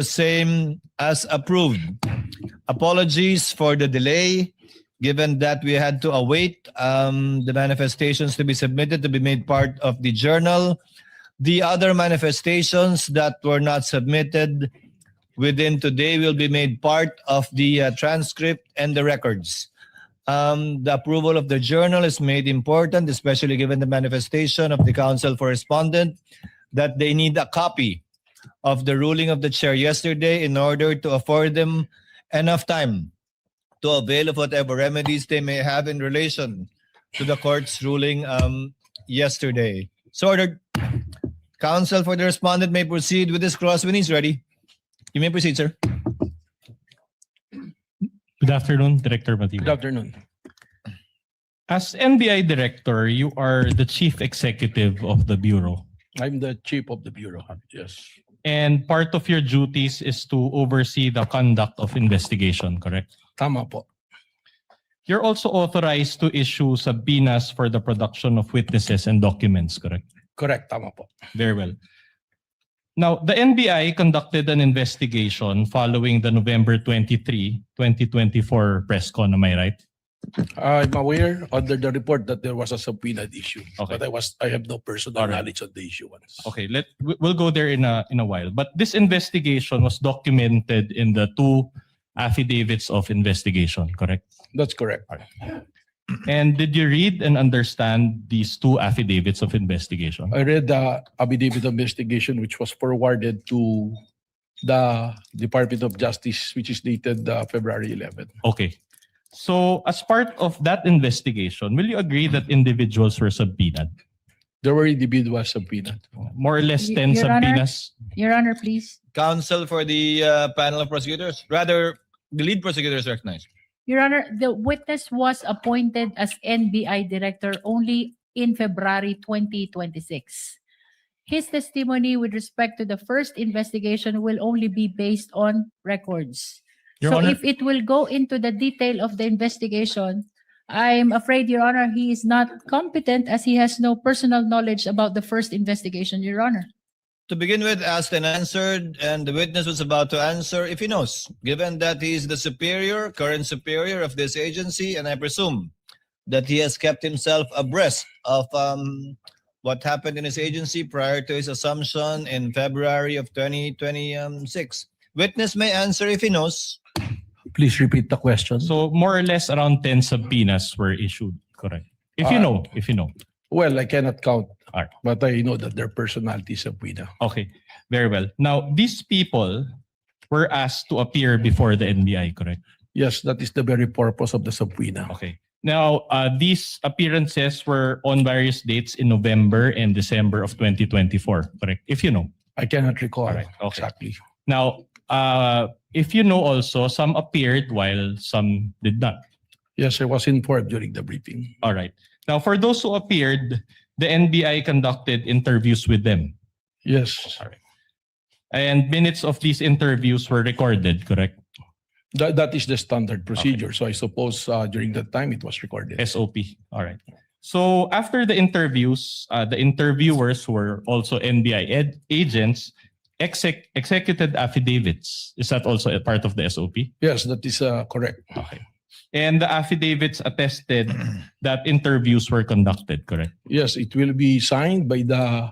The same as approved. Apologies for the delay, given that we had to await the manifestations to be submitted to be made part of the journal. The other manifestations that were not submitted within today will be made part of the transcript and the records. The approval of the journal is made important, especially given the manifestation of the council for respondent that they need a copy of the ruling of the chair yesterday in order to afford them enough time to avail of whatever remedies they may have in relation to the court's ruling yesterday. So ordered. Counsel for the respondent may proceed with this cross when he's ready. You may proceed, sir. Good afternoon, Director Matiba. Good afternoon. As NBI Director, you are the Chief Executive of the Bureau. I'm the chief of the bureau. Yes. And part of your duties is to oversee the conduct of investigation, correct? Tama po. You're also authorized to issue subpoenas for the production of witnesses and documents, correct? Correct. Tama po. Very well. Now, the NBI conducted an investigation following the November 23, 2024 press con, am I right? I'm aware under the report that there was a subpoenaed issue, Okay. but I have no personal Alright. knowledge of the issuance. Okay, we'll go there in a while. But this investigation was documented in the two affidavits of investigation, correct? That's correct. And did you read and understand these two affidavits of investigation? I read the affidavit of investigation which was forwarded to the Department of Justice, which is dated February 11. Okay. So as part of that investigation, will you agree that individuals were subpoenaed? There were individuals subpoenaed. More or less 10 Your Honor? subpoenas? Your Honor, please. Counsel for the panel of prosecutors. Rather, the lead prosecutor is recognized. Your Honor, the witness was appointed as NBI director only in February 2026. His testimony with respect to the first investigation will only be based on records. Your So Honor- if it will go into the detail of the investigation, I'm afraid, Your Honor, he is not competent as he has no personal knowledge about the first investigation, Your Honor. To begin with, asked and answered, and the witness was about to answer if he knows, given that he is the superior, current superior of this agency, and I presume that he has kept himself abreast of what happened in his agency prior to his assumption in February of 2026. Witness may answer if he knows. Please repeat the question. So more or less around 10 subpoenas were issued, correct? If you know. Well, I cannot count, Alright. but I know that their personality is subpoena. Okay, very well. Now, these people were asked to appear before the NBI, correct? Yes, that is the very purpose of the subpoena. Okay. Now, these appearances were on various dates in November and December of 2024, correct? If you know. I cannot recall Alright, okay. exactly. Now, if you know also, some appeared while some did not. Yes, I was informed during the briefing. All right. Now, for those who appeared, the NBI conducted interviews with them. Yes, And minutes of these interviews were recorded, correct? that is the standard procedure. So I suppose during that time it was recorded. SOP. All right. So after the interviews, the interviewers who were also NBI agents executed affidavits. Is that also a part of the SOP? Yes, that is correct. Okay. And the affidavits attested that interviews were conducted, correct? Yes, it will be signed by the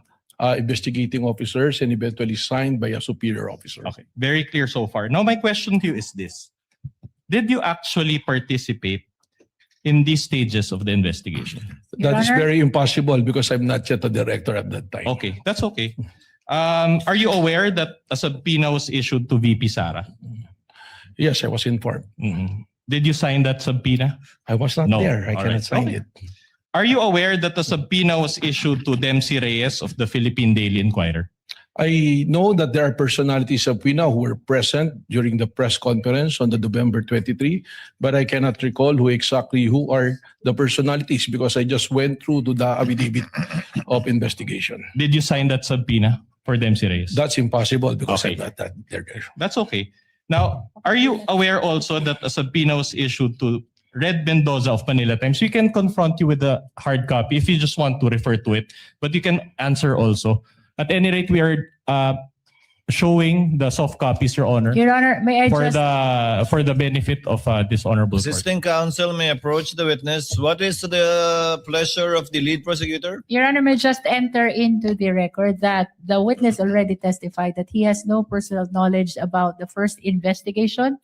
investigating officers and eventually signed by a superior officer. Okay. Very clear so far. Now, my question to you is this. Did you actually participate in these stages of the investigation? Your That is Honor? very impossible because I'm not yet a director at that time. Okay, that's okay. Are you aware that a subpoena was issued to VP Sara? Yes, I was informed. Mhm. Did you sign that subpoena? I was not No. there. I All cannot right. sign Okay. it. Are you aware that the subpoena was issued to Dempsey Reyes of the Philippine Daily Inquirer? I know that there are personalities of PINA who were present during the press conference on the November 23, but I cannot recall who are the personalities because I just went through to the affidavit of investigation. Did you sign that subpoena for Dempsey Reyes? That's impossible because Okay. I'm not that there. That's okay. Now, are you aware also that a subpoena was issued to Red Mendoza of Manila Times? We can confront you with a hard copy if you just want to refer to it, but you can answer also. At any rate, we are showing the soft copies, Your Honor, Your Honor, may I for just the benefit of this honorable court. Assisting counsel may approach the witness. What is the pleasure of the lead prosecutor? Your Honor, may just enter into the record that the witness already testified that he has no personal knowledge about the first investigation,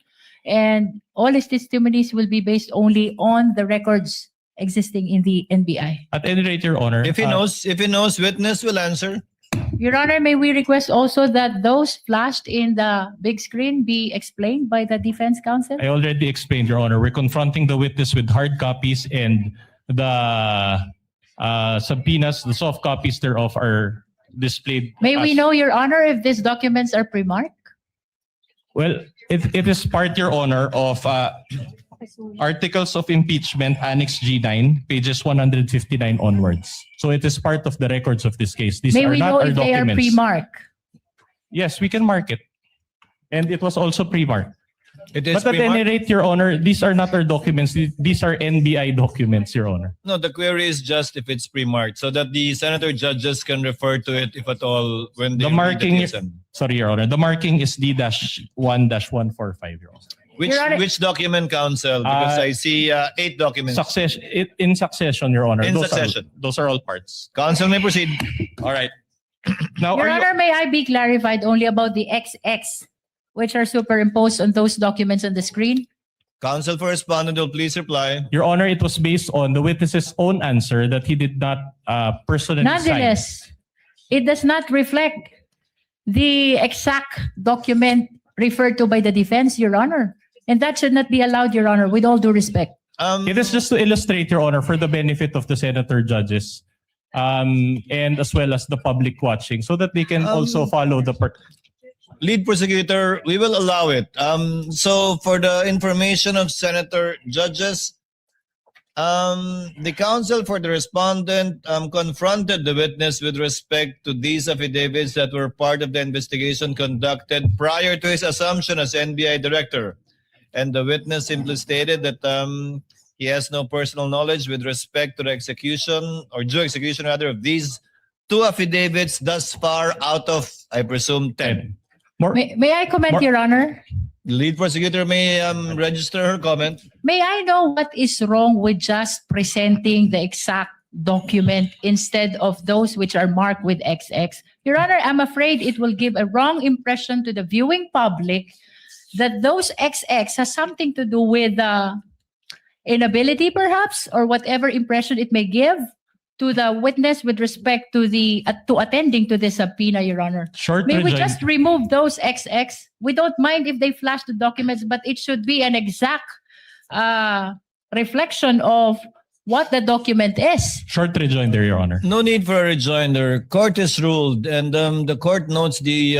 and all his testimonies will be based only on the records existing in the NBI. At any rate, Your Honor, If he knows, witness will answer. Your Honor, may we request also that those flashed in the big screen be explained by the defense counsel? I already explained, Your Honor. We're confronting the witness with hard copies, and the subpoenas, the soft copies thereof, are displayed. May we as- know, Your Honor, if these documents are pre-marked? Well, it is part, Your Honor, of Articles of Impeachment, Annex G9, pages 159 onwards. So it is part of the records of this case. These May are we not know our if they are documents. pre-marked? Yes, we can mark it. And it was also pre-marked. It is But at any pre-marked. rate, Your Honor, these are not our documents. These are NBI documents, Your Honor. No, the query is just if it's pre-marked so that the senator judges can refer to it if at all when they The read marking- case. Sorry, Your Honor. The marking is D-1-145, Your Honor. Your Honor- Which document, counsel? Because I see 8 documents. In succession, Your Honor. In Those succession. Those are all parts. Counsel may proceed. All right. Now, Your are you- Honor, may I be clarified only about the XX, which are superimposed on those documents on the screen? Counsel for respondent will please reply. Your Honor, it was based on the witness's own answer that he did not personally sign. Nonetheless, it does not reflect the exact document referred to by the defense, Your Honor. And that should not be allowed, Your Honor, with all due respect. It is just to illustrate, Your Honor, for the benefit of the senator judges, and as well as the public watching, so that they can also follow the Lead prosecutor, we will allow it. So for the information of senator judges, the counsel for the respondent confronted the witness with respect to these affidavits that were part of the investigation conducted prior to his assumption as NBI director. And the witness simply stated that he has no personal knowledge with respect to the execution or due execution rather of these 2 affidavits thus far out of, I presume, 10. May I comment, Your Honor? The lead prosecutor may register her comment. May I know what is wrong with just presenting the exact document instead of those which are marked with XX? Your Honor, I'm afraid it will give a wrong impression to the viewing public that those XX has something to do with inability, perhaps, or whatever impression it may give to the witness with respect to to attending to the subpoena, Your Honor. short May we rejoin- just remove those XX? We don't mind if they flash the documents, but it should be an exact reflection of what the document is. Short rejoinder, Your Honor. No need for a rejoinder. Court is ruled, and the court notes the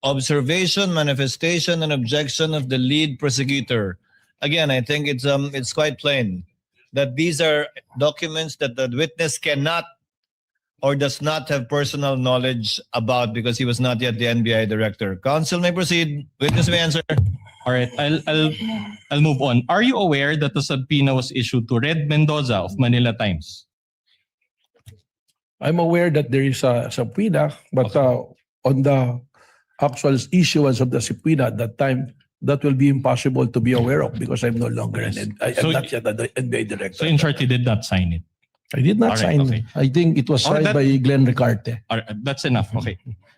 observation, manifestation, and objection of the lead prosecutor. Again, I think it's quite plain that these are documents that the witness cannot or does not have personal knowledge about because he was not yet the NBI director. Counsel may proceed. Witness may answer. All right, I'll move on. Are you aware that the subpoena was issued to Red Mendoza of Manila Times? I'm aware that there is a subpoena, but on the actual issuance of the subpoena at that time, that will be impossible to be aware of because I'm no longer I'm So- not yet an NBI director. So in short, he did not sign it. I did not All right, sign. okay. I think it was Oh, signed that- by Glenn Ricarte. All right, that's enough. Okay.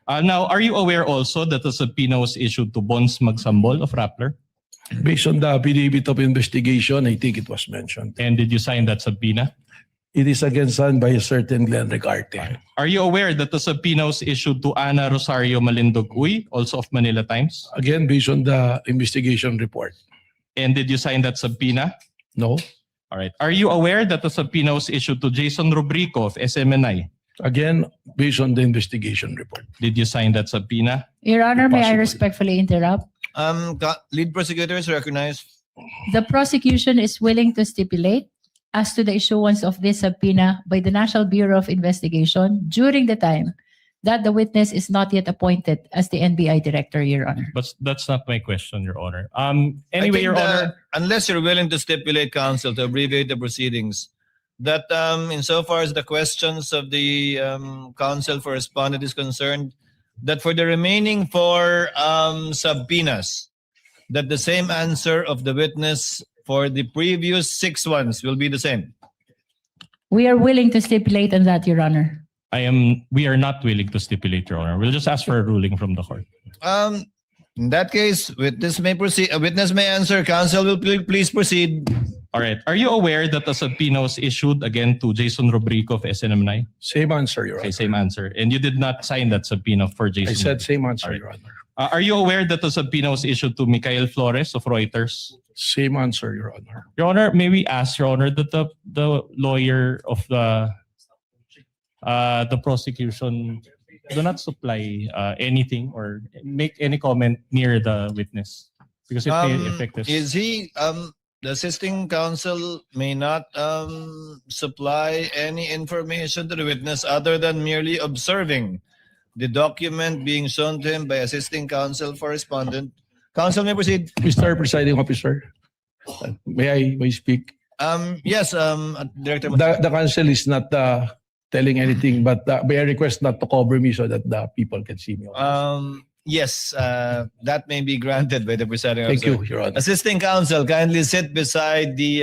Now, are you aware also that the subpoena was issued to Bons Magsambol of Rappler? Based on the affidavit of investigation, I think it was mentioned. And did you sign that subpoena? It is again signed by a certain Glenn Ricarte. Are you aware that the subpoena was issued to Ana Rosario Malindog Uy, also of Manila Times? Again, based on the investigation report. And did you sign that subpoena? No. All right. Are you aware that the subpoena was issued to Jason Rubrico of SMNI? Again, based on the investigation report. Did you sign that subpoena? Your Honor, may I Possible. respectfully interrupt? Lead prosecutor is recognized. The prosecution is willing to stipulate as to the issuance of this subpoena by the National Bureau of Investigation during the time that the witness is not yet appointed as the NBI director, Your Honor. But that's not my question, Your Honor. I Anyway, think Your Honor. unless you're willing to stipulate, counsel, to abbreviate the proceedings, that insofar as the questions of the counsel for respondent is concerned, that for the remaining four subpoenas, that the same answer of the witness for the previous 6 ones will be the same? We are willing to stipulate on that, Your Honor. We are not willing to stipulate, Your Honor. We'll just ask for a ruling from the court. In that case, witness may proceed. Witness may answer. Counsel will please proceed. All right. Are you aware that a subpoena was issued again to Jason Rubrico of SNM9? Same answer, Your Okay, Honor. same answer. And you did not sign that subpoena for Jason. I said same answer, Alright. Your Honor. Are you aware that the subpoena was issued to Michael Flores of Reuters? Same answer, Your Honor. Your Honor, may we ask, Your Honor, that the lawyer of the prosecution do not supply anything or make any comment near the witness because it may affect us. Is he the assisting counsel may not supply any information to the witness other than merely observing the document being shown to him by assisting counsel for respondent. Counsel may proceed. Mr. Presiding Officer, may I speak? Yes, Director. The counsel is not telling anything, but may I request not to cover me so that the people can see me? Yes, that may be granted by the presiding Thank officer. you, Your Honor. Assisting counsel, kindly sit beside the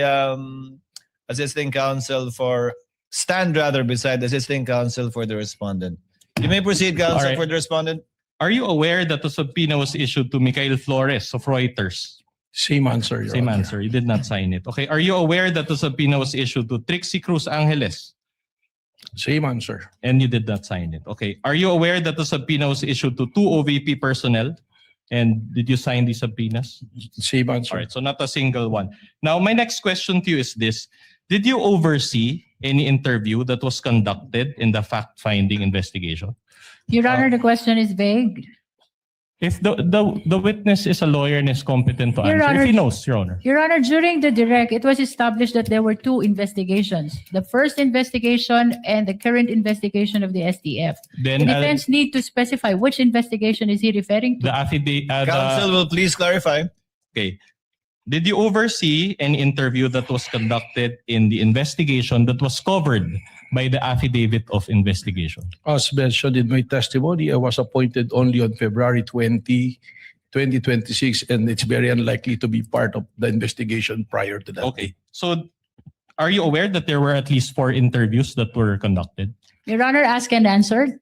assisting counsel for stand rather beside the assisting counsel for the respondent. You may proceed, counsel, Alright. for the respondent. Are you aware that the subpoena was issued to Michael Flores of Reuters? Same answer, Your Same Honor. answer. You did not sign it. Okay. Are you aware that the subpoena was issued to Trixie Cruz Angeles? Same answer. And you did not sign it. Okay. Are you aware that the subpoena was issued to 2 OVP personnel? And did you sign the subpoenas? Same answer. All right. So not a single one. Now, my next question to you is this. Did you oversee any interview that was conducted in the fact-finding investigation? Your Honor, the question is vague. If the witness is a lawyer and is competent to Your answer, Honor- if he knows, Your Honor. Your Honor, during the direct, it was established that there were 2 investigations. The first investigation and the current investigation of the STF. The Then defense need to specify which investigation is he referring to. the affidavit. Counsel will please clarify. Okay. Did you oversee an interview that was conducted in the investigation that was covered by the affidavit of investigation? As mentioned in my testimony, I was appointed only on February 20, 2026, and it's very unlikely to be part of the investigation prior to that. Okay. So are you aware that there were at least 4 interviews that were conducted? Your Honor, asked and answered.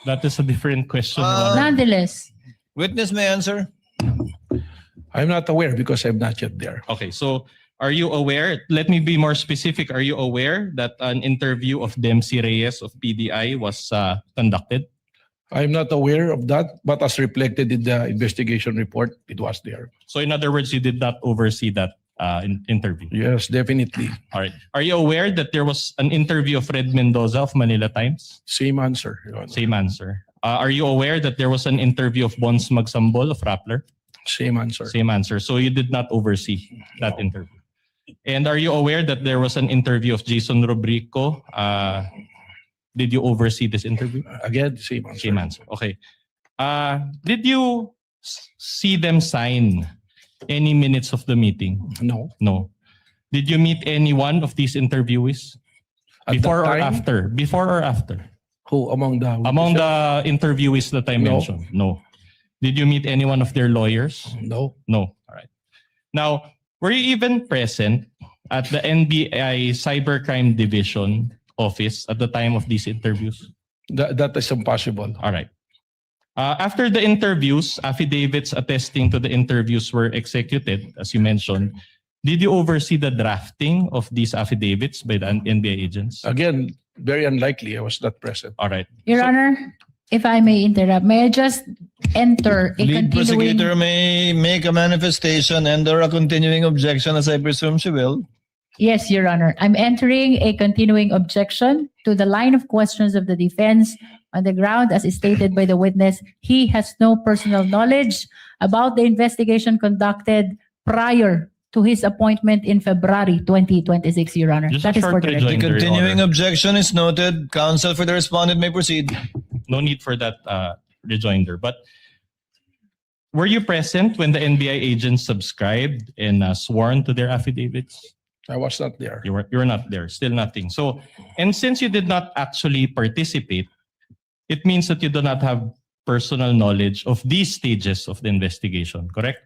That is a different question, Your Uh, Honor. Nonetheless, Witness may answer. I'm not aware because I'm not yet there. Okay. So are you aware? Let me be more specific. Are you aware that an interview of Dempsey Reyes of PDI was conducted? I'm not aware of that, but as reflected in the investigation report, it was there. So in other words, you did not oversee that interview. Yes, definitely. All right. Are you aware that there was an interview of Fred Mendoza of Manila Times? Same answer, Your Honor. Same answer. Are you aware that there was an interview of Bons Magsambol of Rappler? Same answer. Same answer. So you did not oversee that interview. And are you aware that there was an interview of Jason Rubrico? Did you oversee this interview? Again, same answer. Same answer. Okay. Did you see them sign any minutes of the meeting? No. No. Did you meet any one of these interviewees? At Before that or time, after? Before or after? Who among the Among the interviewees that I No. mentioned? No. Did you meet any one of their lawyers? No. No. All right. Now, were you even present at the NBI Cybercrime Division office at the time of these interviews? That is impossible. All right. After the interviews, affidavits attesting to the interviews were executed, as you mentioned. Did you oversee the drafting of these affidavits by the NBI agents? Again, very unlikely. I was not present. All right. Your So- Honor, if I may interrupt, may I just enter a Lead continuing... prosecutor may make a manifestation and or a continuing objection, as I presume she will. Yes, Your Honor. I'm entering a continuing objection to the line of questions of the defense on the ground as stated by the witness. He has no personal knowledge about the investigation conducted prior to his appointment in February 2026, Your Honor. Just a That is for short the The record. rejoinder. continuing objection is noted. Counsel for the respondent may proceed. No need for that rejoinder. But were you present when the NBI agents subscribed and sworn to their affidavits? I was not there. You were not there. Still nothing. So, and since you did not actually participate, it means that you do not have personal knowledge of these stages of the investigation, correct?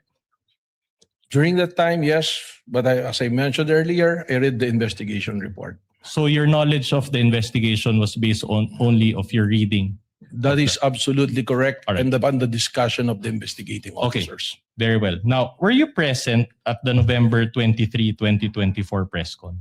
During that time, yes, but as I mentioned earlier, I read the investigation report. So your knowledge of the investigation was based on only of your reading. That is absolutely correct, All right. and upon the discussion of the investigating Okay. officers. Very well. Now, were you present at the November 23, 2024 press con?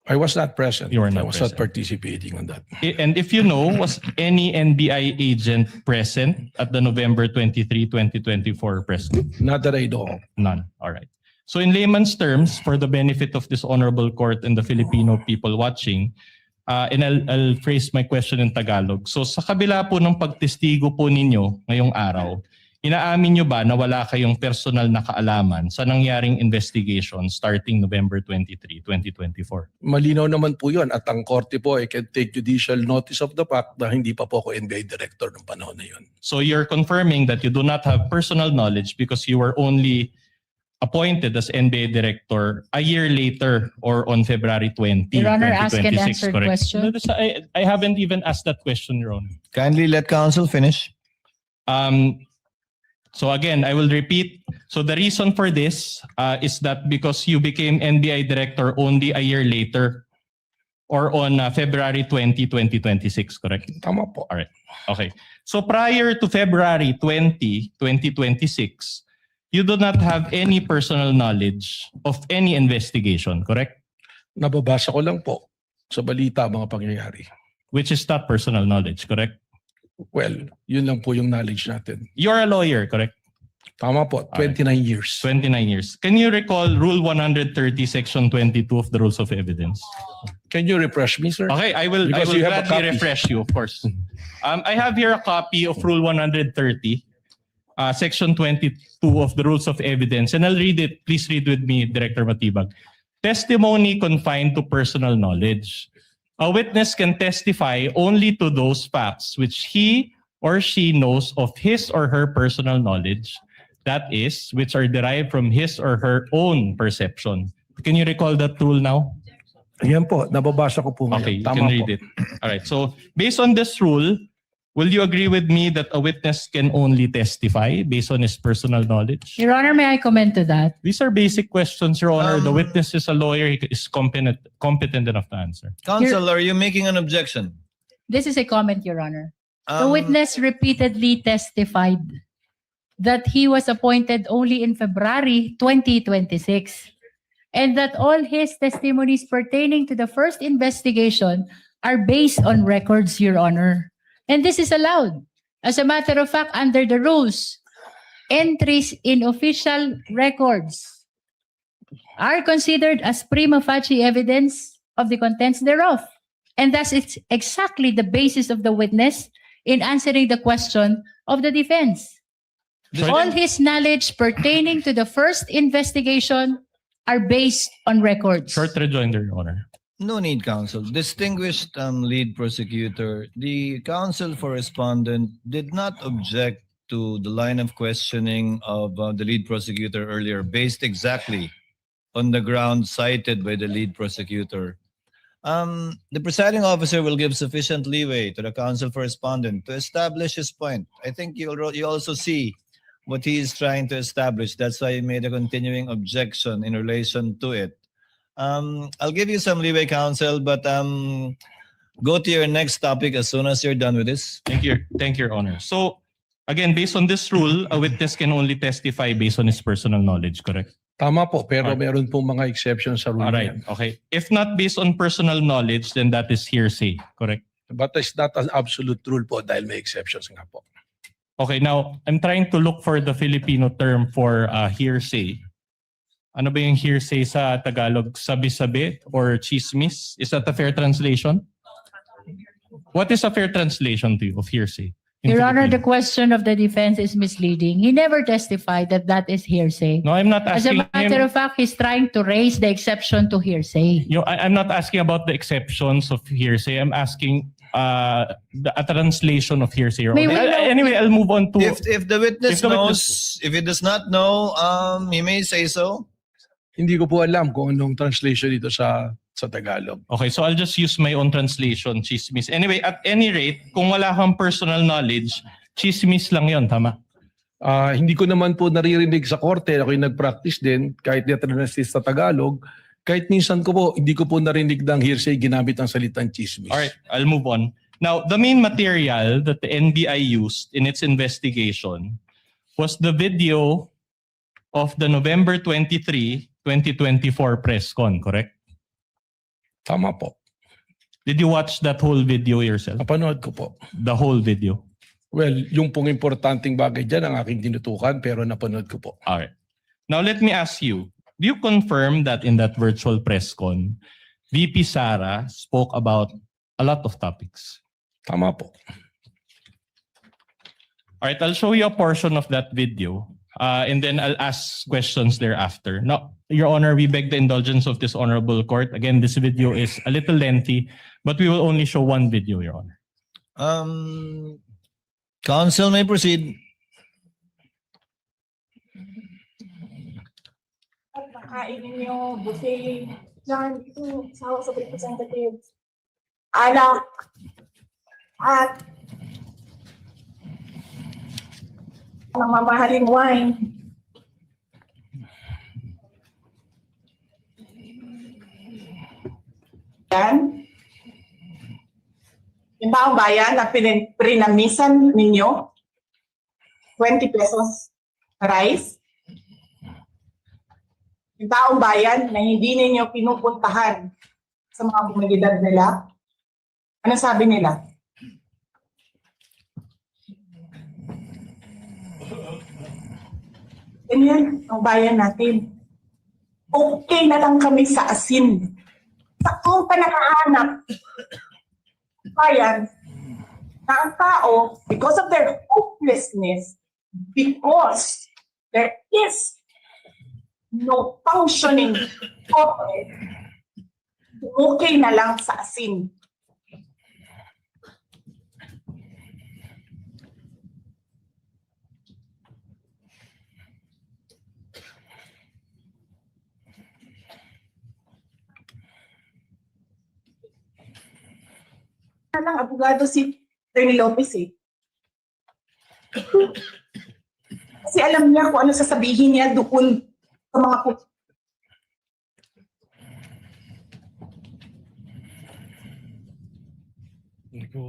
I was not present. You were not I was present. not participating on that. And if you know, was any NBI agent present at the November 23, 2024 press con? Not that I know of. None. All right. So in layman's terms, for the benefit of this honorable court and the Filipino people watching, and I'll phrase my question in Tagalog. So sa kabila po ng pagtestigo po ninyo ngayong araw, inaamin nyo ba na wala kayong personal na kaalaman sa nangyaring investigation starting November 23, 2024? Malinaw naman po yun. At ang korte po, I can take judicial notice of the fact na hindi pa po ako NBI director ng panahon na yun. So you're confirming that you do not have personal knowledge because you were only appointed as NBA director a year later or on February 20, Your Honor, ask and 2026, answer correct? question. No, I haven't even asked that question, Your Honor. Kindly let counsel finish. So again, I will repeat. So the reason for this is that because you became NBI director only a year later or on February 20, 2026, correct? Tama po. All right. Okay. So prior to February 20, 2026, you do not have any personal knowledge of any investigation, correct? Nababasa ko lang po sa balita mga pangyayari. Which is not personal knowledge, correct? Well, yun lang po yung knowledge natin. You're a lawyer, correct? Tama po, 29 years. 29 years. Can you recall Rule 130, Section 22 of the Rules of Evidence? Can you refresh me, sir? Okay, I will Because you have a gladly copy. refresh you, of course. I have here a copy of Rule 130, Section 22 of the Rules of Evidence, and I'll read it. Please read with me, Director Matibag. Testimony confined to personal knowledge. A witness can testify only to those facts which he or she knows of his or her personal knowledge, that is, which are derived from his or her own perception. Can you recall that rule now? Ayan po, nababasa ko po ngayon. Okay, you Tama can po. read it. All right. So, based on this rule, will you agree with me that a witness can only testify based on his personal knowledge? Your Honor, may I comment to that? These are basic questions, Your Honor. The Um, witness is a lawyer. He is competent enough to answer. Counsel, are you making an objection? This is a comment, Your Honor. The Um, witness repeatedly testified that he was appointed only in February 2026 and that all his testimonies pertaining to the first investigation are based on records, Your Honor. And this is allowed. As a matter of fact, under the rules, entries in official records are considered as prima facie evidence of the contents thereof. And thus, it's exactly the basis of the witness in answering the question of the defense. All his knowledge pertaining to the first investigation are based on records. Short rejoinder, Your Honor. No need, counsel. Distinguished lead prosecutor, the counsel for respondent did not object to the line of questioning of the lead prosecutor earlier, based exactly on the ground cited by the lead prosecutor. The presiding officer will give sufficient leeway to the counsel for respondent to establish his point. I think you also see what he is trying to establish. That's why he made a continuing objection in relation to it. I'll give you some leeway, counsel, but go to your next topic as soon as you're done with this. Thank you, Your Honor. So, again, based on this rule, a witness can only testify based on his personal knowledge, correct? Tama po, pero Alright. meron pong mga exceptions sa rule All na right, yan. okay. If not based on personal knowledge, then that is hearsay, correct? But it's not an absolute rule po dahil may exceptions nga po. Okay, now, I'm trying to look for the Filipino term for hearsay. Ano ba yung hearsay sa Tagalog? Sabi-sabi or chismis? Is that a fair translation? What is a fair translation to you of hearsay? in Your Honor, the Filipino? question of the defense is misleading. He never testified that that is hearsay. No, I'm not As a asking matter him. of fact, he's trying to raise the exception to hearsay. I'm not asking about the exceptions of hearsay. I'm asking a translation of hearsay. Your May Honor. we know- Anyway, I'll move on to. If the witness If the knows, if he does not know, he may say so. Hindi ko po alam kung anong translation dito sa sa Tagalog. Okay, so I'll just use my own translation, chismis. Anyway, at any rate, kung wala kang personal knowledge, chismis lang yon, tama? Hindi ko naman po naririnig sa korte, ako yung nag-practice din, kahit na-translate sa Tagalog, kahit minsan ko po, hindi ko po narinig ng hearsay ginamit ang salitang chismis. Alright, I'll move on. Now, the main material that the NBI used in its investigation was the video of the November 23, 2024 press con, correct? Tama po. Did you watch that whole video yourself? Napanood ko po. The whole video? Well, yung pong importanteng bagay dyan ang aking tinutukan pero napanood ko po. Alright. Now, let me ask you, do you confirm that in that virtual press con, VP Sara spoke about a lot of topics? Tama po. Alright, I'll show you a portion of that video and then I'll ask questions thereafter. Now, Your Honor, we beg the indulgence of this honorable court. Again, this video is a little lengthy, but we will only show one video, Your Honor. Counsel may proceed. Pagkain ninyo, buffet, dyan, ito, sa House of Representatives, alak, at mamahaling wine. Yan. Yung taong bayan na prinamisan ninyo, 20 pesos rice. Yung taong bayan na hindi ninyo pinupuntahan sa mga komunidad nila, ano sabi nila? Ganyan ang bayan natin. Okay na lang kami sa asin. Sa kung panakahanap, bayan, na ang tao, because of their hopelessness, because there is no functioning corporate, okay na lang sa asin. Ng abogado si Atty. Lopez eh. Kasi alam niya kung ano sasabihin niya doon sa mga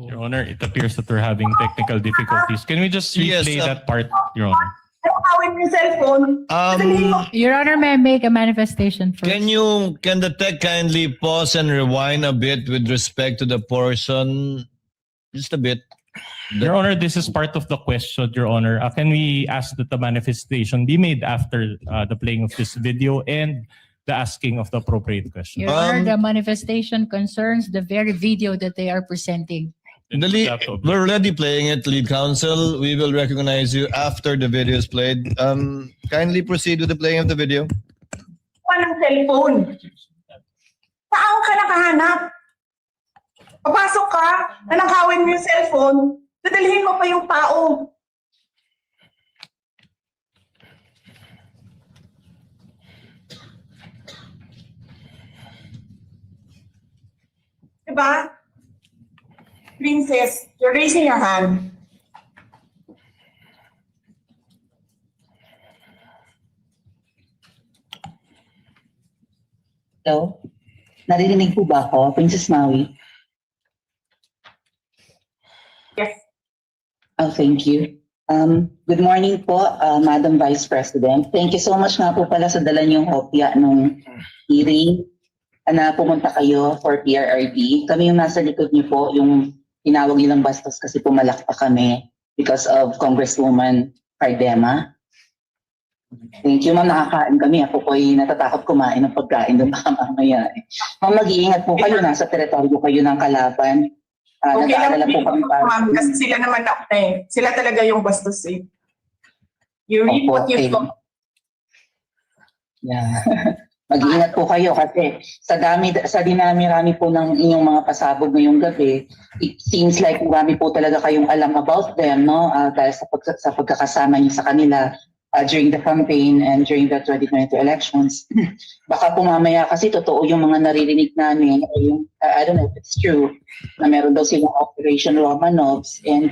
Your Honor, it appears that we're having technical difficulties. Can we just Yes, replay that part, Your Honor? Nakawin yung cellphone. Sabihin mo, Your Honor, may I make a manifestation first? Can the tech kindly pause and rewind a bit with respect to the portion? Just a bit. Your Honor, this is part of the question, Your Honor. Can we ask that the manifestation be made after the playing of this video and the asking of the appropriate question? Your Honor, the manifestation concerns the very video that they are presenting. We're already playing it, lead counsel. We will recognize you after the video is played. Kindly proceed with the playing of the video. ng cellphone. Saan ka nakahanap? Papasok ka, nanakawin mo yung cellphone, dadalhin mo pa yung tao. Diba? Princess, you're raising your hand. Hello? Narinig po ba ako, Princess Maui? Yes. Oh, thank you. Good morning po, Madam Vice President. Thank you so much nga po pala sa dala niyong kopya nung hearing na pumunta kayo for PRRD. Kami yung nasa likod niyo po, yung tinawag nilang bastos kasi pumalak pa kami because of Congresswoman Cardema. Thank you, ma'am. Nakakain kami. Ako po ay natatakot kumain ng pagkain doon baka mamaya. Ma'am, mag-iingat po kayo. Nasa teritoryo kayo ng kalaban. Okay Nag-aalala lang po kami para. ma'am, kasi sila naman ako eh. Sila talaga yung bastos eh. You read Opo, what you okay. saw. Yeah. Mag-iingat po kayo kasi sa dinami-rami po ng inyong mga pasabog ngayong gabi, it seems like marami po talaga kayong alam about them, no? Dahil sa pagkakasama niyo sa kanila during the campaign and during the 2022 elections. Baka po mamaya kasi totoo yung mga naririnig namin o yung, I don't know if it's true, na meron daw silang Operation Romanovs and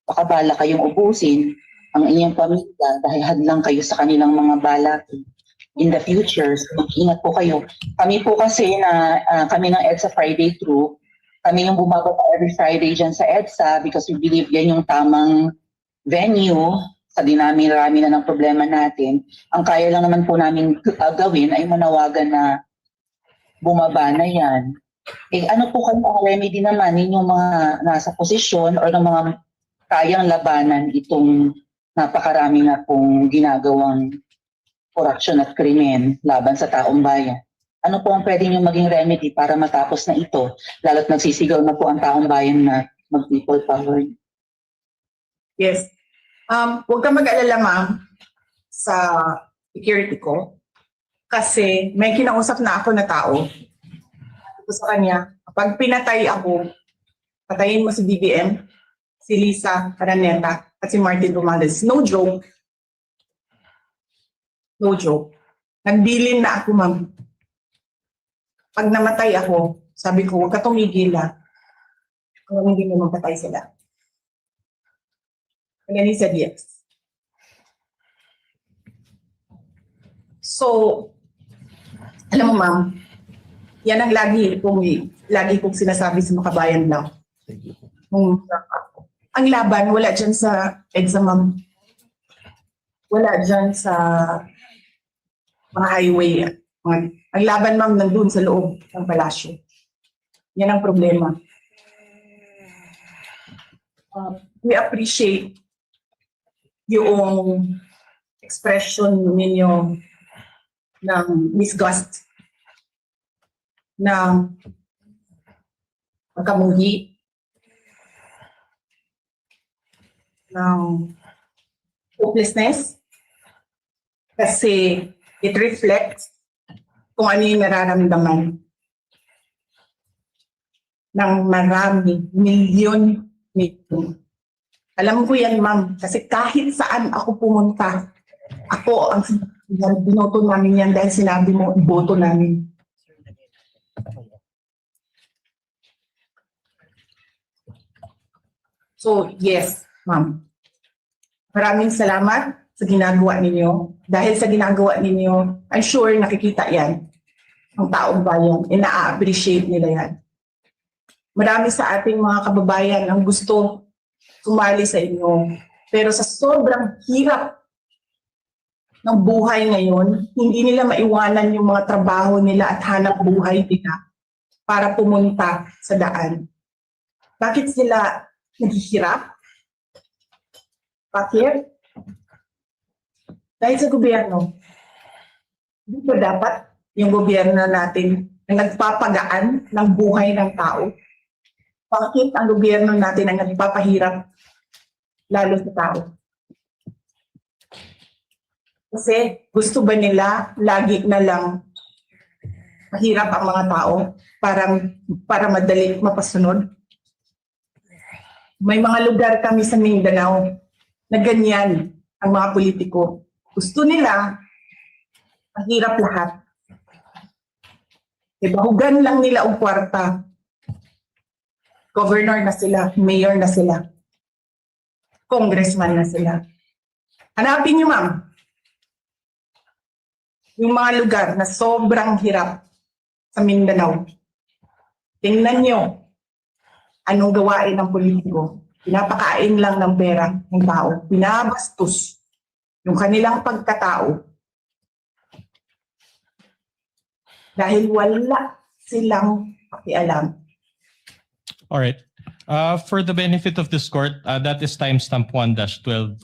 baka bala kayong ubusin ang inyong pamilya dahil hadlang kayo sa kanilang mga balak in the future. So, mag-ingat po kayo. Kami po kasi na kami ng EDSA Friday Through, kami yung bumababa every Friday dyan sa EDSA because we believe yan yung tamang venue sa dinami-rami na ng problema natin. Ang kaya lang naman po namin gawin ay manawagan na bumaba na yan. Eh, ano po kayo ang remedy naman ninyong mga nasa posisyon o ng mga kayang labanan itong napakarami na pong ginagawang korupsyon at krimen laban sa taong bayan? Ano po ang pwede nyo maging remedy para matapos na ito? Lalo't nagsisigaw na po ang taong bayan na mag-people power. Yes. Huwag ka mag-alala, ma'am, sa security ko. Kasi may kinausap na ako na tao. Ito sa kanya, kapag pinatay ako, patayin mo si BBM, si Lisa Araneta, at si Martin Romualdez. No joke. No joke. Nagbilin na ako, ma'am. Pag namatay ako, sabi ko, huwag ka tumigil, ha. Kung hindi mo magpatay sila. And then he said yes. So, alam mo, ma'am, yan ang lagi kong sinasabi sa mga kabayan lang. Ang laban, wala dyan sa EDSA, ma'am. Wala dyan sa mga highway. Ang laban, ma'am, nandun sa loob ng palasyo. Yan ang problema. We appreciate yung expression ninyo ng disgust, ng pagkamuhi, ng hopelessness, kasi it reflects kung ano yung nararamdaman ng marami, milyon. Alam ko yan, ma'am, kasi kahit saan ako pumunta, ako ang binoto namin yan dahil sinabi mo, iboto namin. So, yes, ma'am. Maraming salamat sa ginagawa ninyo. Dahil sa ginagawa ninyo, I'm sure nakikita yan ng taong bayan. Ina-appreciate nila yan. Marami sa ating mga kababayan ang gusto sumali sa inyo. Pero sa sobrang hirap ng buhay ngayon, hindi nila maiwanan yung mga trabaho nila at hanap buhay nila para pumunta sa daan. Bakit sila naghihirap? Bakit? Dahil sa gobyerno. Hindi ba dapat yung gobyerno natin na nagpapagaan ng buhay ng tao? Bakit ang gobyerno natin ang nagpapahirap lalo sa tao? Kasi gusto ba nila lagi na lang mahirap ang mga tao para madali mapasunod? May mga lugar kami sa Mindanao na ganyan ang mga politiko. Gusto nila mahirap lahat. Ibahugan lang nila ang kwarta. Governor na sila, mayor na sila, congressman na sila. Hanapin niyo, ma'am, yung mga lugar na sobrang hirap sa Mindanao. Tingnan niyo anong gawain ng politiko. Pinapakain lang ng pera ng tao. Pinabastos yung kanilang pagkatao dahil wala silang pakialam. All right. For the benefit of this court, that is timestamp 1-12,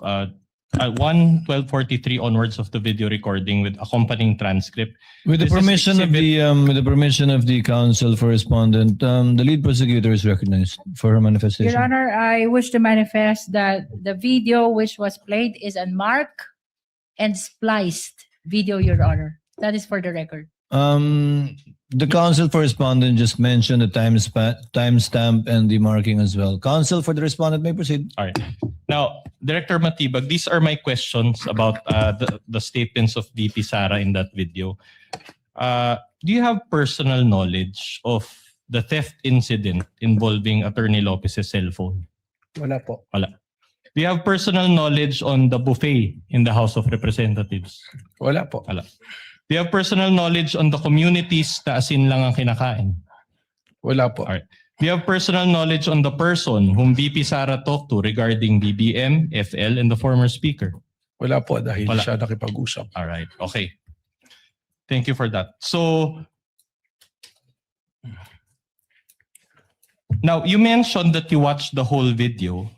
1:12:43 onwards of the video recording with accompanying transcript. With the This is permission of the counsel for respondent, the lead prosecutor is recognized for her manifestation. Your Honor, I wish to manifest that the video which was played is unmarked and spliced video, Your Honor. That is for the record. The counsel for respondent just mentioned the timestamp and the marking as well. Counsel for the respondent may proceed. All right. Now, Director Matibag, these are my questions about the statements of VP Sara in that video. Do you have personal knowledge of the theft incident involving Attorney Lopez's cell phone? Wala po. Wala. Do you have personal knowledge on the buffet in the House of Representatives? Wala po. Wala. Do you have personal knowledge on the communities na asin lang ang kinakain? Wala po. Alright. Do you have personal knowledge on the person whom VP Sara talked to regarding BBM, FL, and the former speaker? Wala po dahil Wala. siya nakipag-usap. Alright, okay. Thank you for that. So, now you mentioned that you watched the whole video.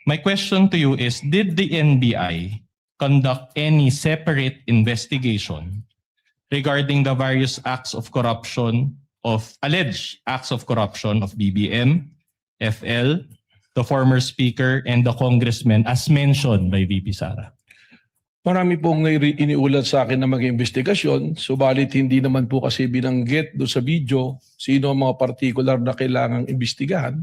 My question to you is, did the NBI conduct any separate investigation regarding the various acts of corruption alleged acts of corruption of BBM, FL, the former speaker, and the congressman as mentioned by VP Sara? Marami pong iniulat sa akin na mag-investigasyon, subalit hindi naman po kasi binanggit doon sa video sino ang mga particular na kailangang imbestigahan.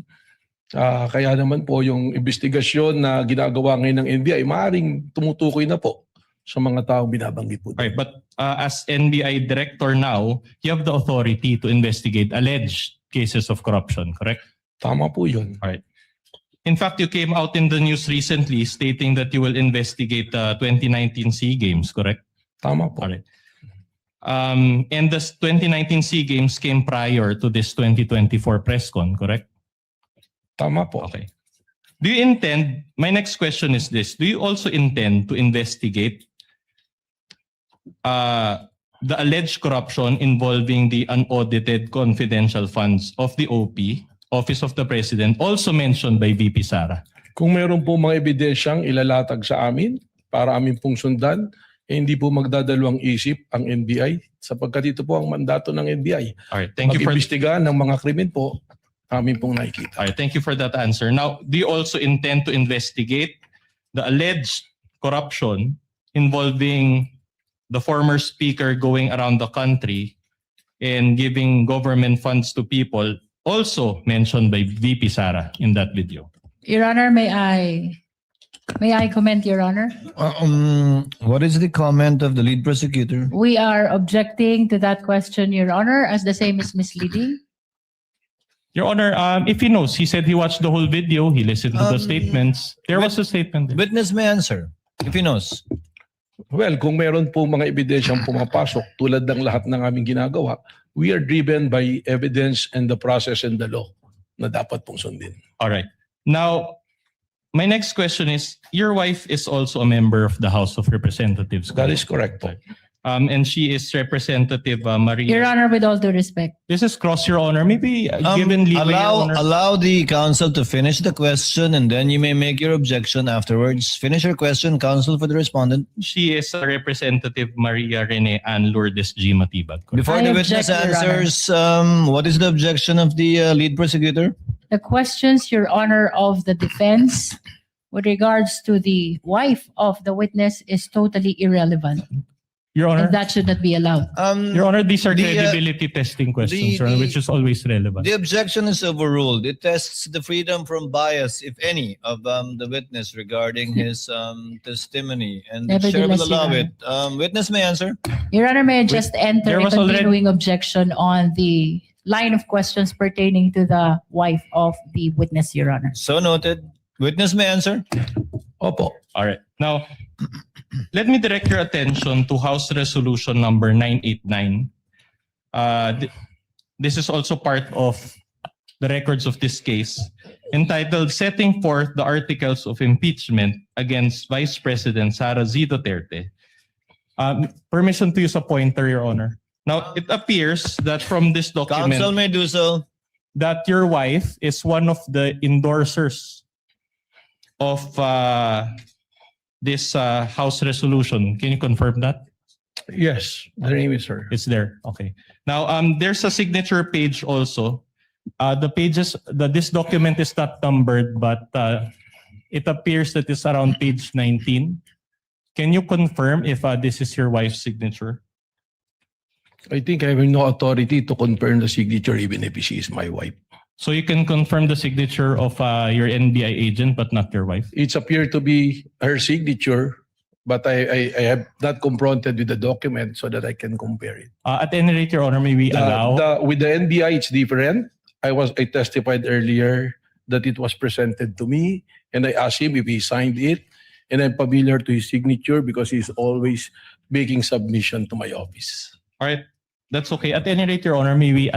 Kaya naman po yung investigasyon na ginagawa ngayon ng NBI, maaaring tumutukoy na po sa mga taong binabanggit po. Right, but as NBI director now, you have the authority to investigate alleged cases of corruption, correct? Tama po yun. In fact, you came out in the news recently stating that you will investigate the 2019 SEA Games, correct? Tama po. Alright. And the 2019 SEA Games came prior to this 2024 press con, correct? Tama po. Okay. Do you intend, my next question is this, do you also intend to investigate the alleged corruption involving the unaudited confidential funds of the OP, Office of the President, also mentioned by VP Sara? Kung meron po mga ebidensyang ilalatag sa amin para amin pong sundan, hindi po magdadalawang isip ang NBI sapagkat ito po ang mandato ng NBI. Alright, thank you for Mag-imbestigahan ng mga krimen po, amin pong nakikita. Alright, thank you for that answer. Now, do you also intend to investigate the alleged corruption involving the former speaker going around the country and giving government funds to people, also mentioned by VP Sara in that video? Your Honor, may I comment, Your Honor? What is the comment of the lead prosecutor? We are objecting to that question, Your Honor, as the same is misleading. Your Honor, if he knows, he said he watched the whole video, he listened to the statements. There was a statement there. Witness may answer if he knows. Well, kung meron po mga ebidensyang pumapasok tulad ng lahat ng aming ginagawa, we are driven by evidence and the process and the law na dapat pong sundin. All right. Now, my next question is, your wife is also a member of the House of Representatives. That is correct po. And she is Representative Maria. Your Honor, with all due respect. This is cross, Your Honor. Maybe given leeway, Your Honor. Allow the counsel to finish the question and then you may make your objection afterwards. Finish your question, counsel for the respondent. She is Representative Maria Rene Ann Lourdes G. Matibag. Before I the witness object, Your Honor. answers, what is the objection of the lead prosecutor? The questions, Your Honor, of the defense with regards to the wife of the witness is totally irrelevant. Your Honor, And that should not be allowed. Your Honor, these are the, credibility testing questions, Your Honor, which is always relevant. The objection is overruled. It tests the freedom from bias, if any, of the witness regarding his testimony, and the chair will Nevertheless, allow Your it. Witness may answer. Your Honor, may I just enter there a was already- continuing objection on the line of questions pertaining to the wife of the witness, Your Honor. So noted. Witness may answer. Opo. All right. Now, let me direct your attention to House Resolution number 989. This is also part of the records of this case, entitled Setting Forth the Articles of Impeachment Against Vice President Sara Z. Duterte. Permission to use a pointer, Your Honor. Now, it appears that from this document Counsel may do so. that your wife is one of the endorsers of this House resolution. Can you confirm that? Yes, the name is sir. It's there. Okay. Now, there's a signature page also. This document is not numbered, but it appears that it's around page 19. Can you confirm if this is your wife's signature? I think I have no authority to confirm the signature even if she is my wife. So you can confirm the signature of your NBI agent but not your wife? It's appeared to be her signature, but I have not confronted with the document so that I can compare it. At any rate, Your Honor, may we allow? With the NBI, it's different. I testified earlier that it was presented to me, and I asked him if he signed it, and I'm familiar to his signature because he's always making submission to my office. All right. That's okay. At any rate, Your Honor, may we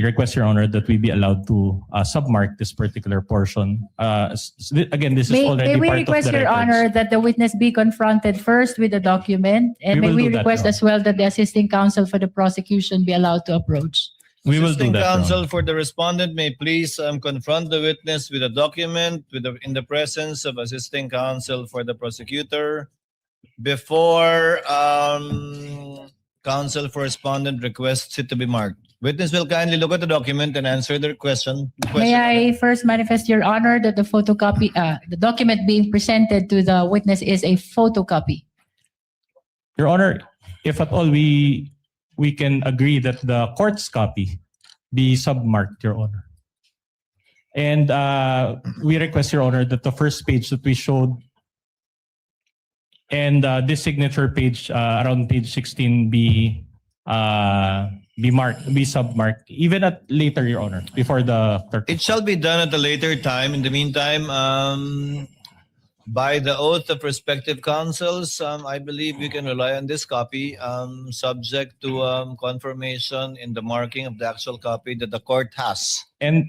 request, Your Honor, that we be allowed to submark this particular portion. Again, this is May already we part request, of the Your records. Honor, that the witness be confronted first with the document? And We may will we do that, request Your as well that the assisting counsel for the prosecution be allowed to approach? We will do Assisting that, Your counsel Honor. for the respondent may please confront the witness with a document in the presence of assisting counsel for the prosecutor before counsel for respondent requests it to be marked. Witness will kindly look at the document and answer the question. May I first manifest, Your Honor, that the photocopy, the document being presented to the witness is a photocopy? Your Honor, if at all we can agree that the court's copy be submarked, Your Honor. And we request, Your Honor, that the first page that we showed and this signature page around page 16 be submarked, even at later, Your Honor, before the clerk. It shall be done at a later time. In the meantime, by the oath of respective counsels, I believe we can rely on this copy, subject to confirmation in the marking of the actual copy that the court has. And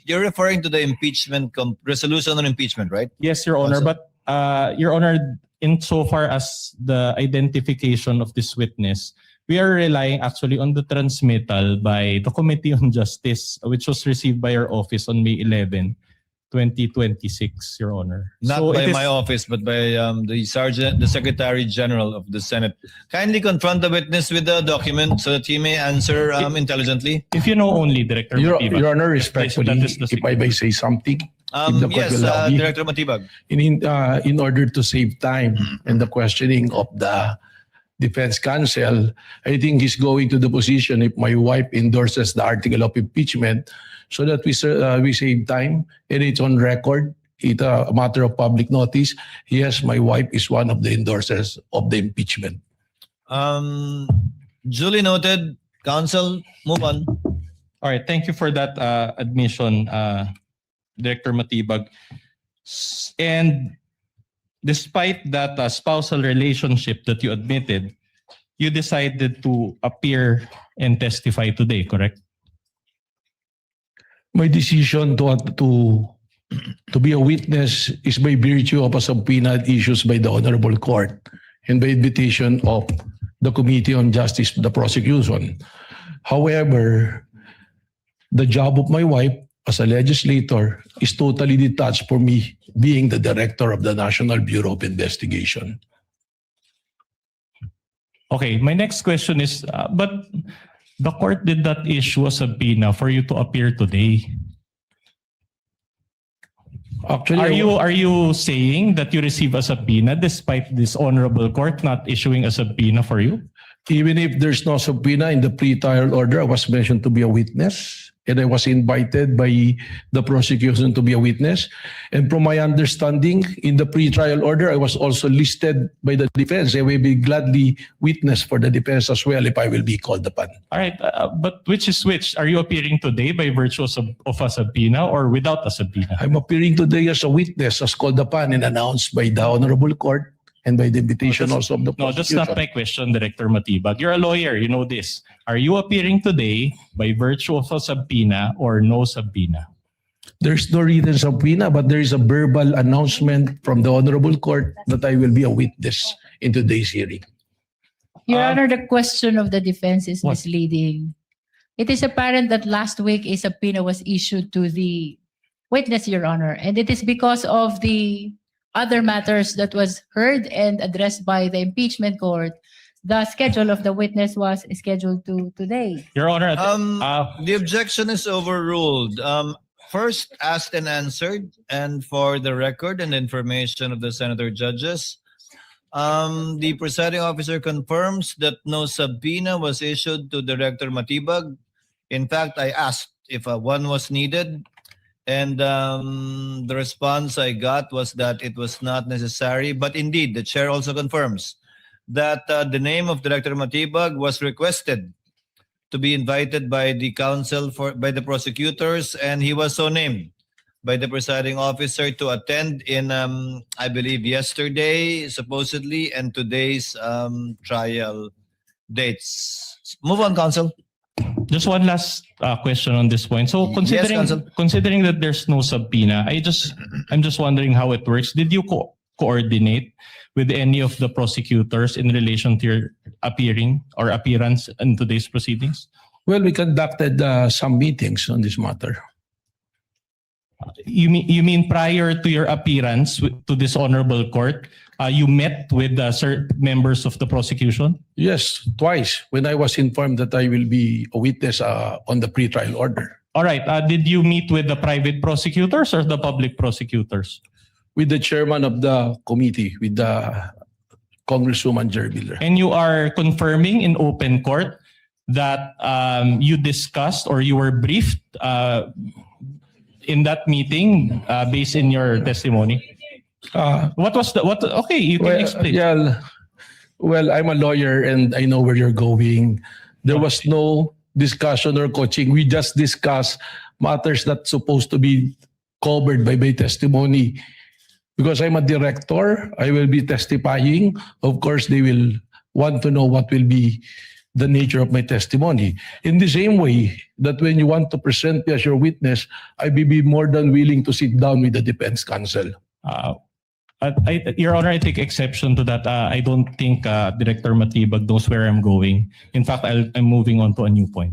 You're referring to the impeachment resolution on impeachment, right? yes, Your Honor, Counsel. but Your Honor, insofar as the identification of this witness, we are relying actually on the transmittal by the Committee on Justice, which was received by our office on May 11, 2026, Your Honor. Not So by it is- my office, but by the Secretary General of the Senate. Kindly confront the witness with the document so that he may answer intelligently. If you know only, Director Your Matiba. Honor, respectfully, That is the if I may say something, if the court Yes, will allow me. Director Matibag. In order to save time and the questioning of the defense counsel, I think he's going to the position if my wife endorses the article of impeachment so that we save time and it's on record. It's a matter of public notice. Yes, my wife is one of the endorsers of the impeachment. Duly noted. Counsel, move on. All right, thank you for that admission, Director Matibag. And despite that spousal relationship that you admitted, you decided to appear and testify today, correct? My decision to be a witness is by virtue of a subpoena issued by the Honorable Court and by invitation of the Committee on Justice, the prosecution. However, the job of my wife as a legislator is totally detached from me being the director of the National Bureau of Investigation. Okay, my next question is, but the court did not issue a subpoena for you to appear today. Actually, Are you saying that you receive a subpoena despite this honorable court not issuing a subpoena for you? even if there's no subpoena in the pre-trial order, I was mentioned to be a witness. And I was invited by the prosecution to be a witness. And from my understanding, in the pre-trial order, I was also listed by the defense. I will be gladly witness for the defense as well if I will be called upon. All right, but which is which? Are you appearing today by virtue of a subpoena or without a subpoena? I'm appearing today as a witness, as called upon and announced by the Honorable Court and by the invitation also of the No, that's prosecution. not my question, Director Matibag. You're a lawyer, you know this. Are you appearing today by virtue of a subpoena or no subpoena? There's no written subpoena, but there is a verbal announcement from the Honorable Court that I will be a witness in today's hearing. Your Honor, the question of the defense is What? misleading. It is apparent that last week a subpoena was issued to the witness, Your Honor, and it is because of the other matters that was heard and addressed by the impeachment court. The schedule of the witness was scheduled to today. Your Honor, The objection is overruled. First, asked and answered, and for the record and information of the senator judges, The presiding officer confirms that no subpoena was issued to Director Matibag. In fact, I asked if one was needed, and the response I got was that it was not necessary. But indeed, the chair also confirms that the name of Director Matibag was requested to be invited by the counsel by the prosecutors, and he was so named by the presiding officer to attend in, I believe, yesterday, supposedly, and today's trial dates. Move on, counsel. Just one last question on this point. So Counsel. considering that there's no subpoena, I'm just wondering how it works. Did you coordinate with any of the prosecutors in relation to your appearance in today's proceedings? Well, we conducted some meetings on this matter. You mean prior to your appearance to this honorable court, you met with certain members of the prosecution? Yes, twice when I was informed that I will be a witness on the pretrial order. All right. Did you meet with the private prosecutors or the public prosecutors? With the chairman of the committee, with the Congresswoman Jerry Miller. And you are confirming in open court that you discussed or you were briefed in that meeting based in your testimony? Okay, you can explain. Yeah, well, I'm a lawyer and I know where you're going. There was no discussion or coaching. We just discussed matters that's supposed to be covered by my testimony. Because I'm a director, I will be testifying. Of course, they will want to know what will be the nature of my testimony. In the same way that when you want to present me as your witness, I will be more than willing to sit down with the defense counsel. Your Honor, I take exception to that. I don't think Director Matibag knows where I'm going. In fact, I'm moving on to a new point.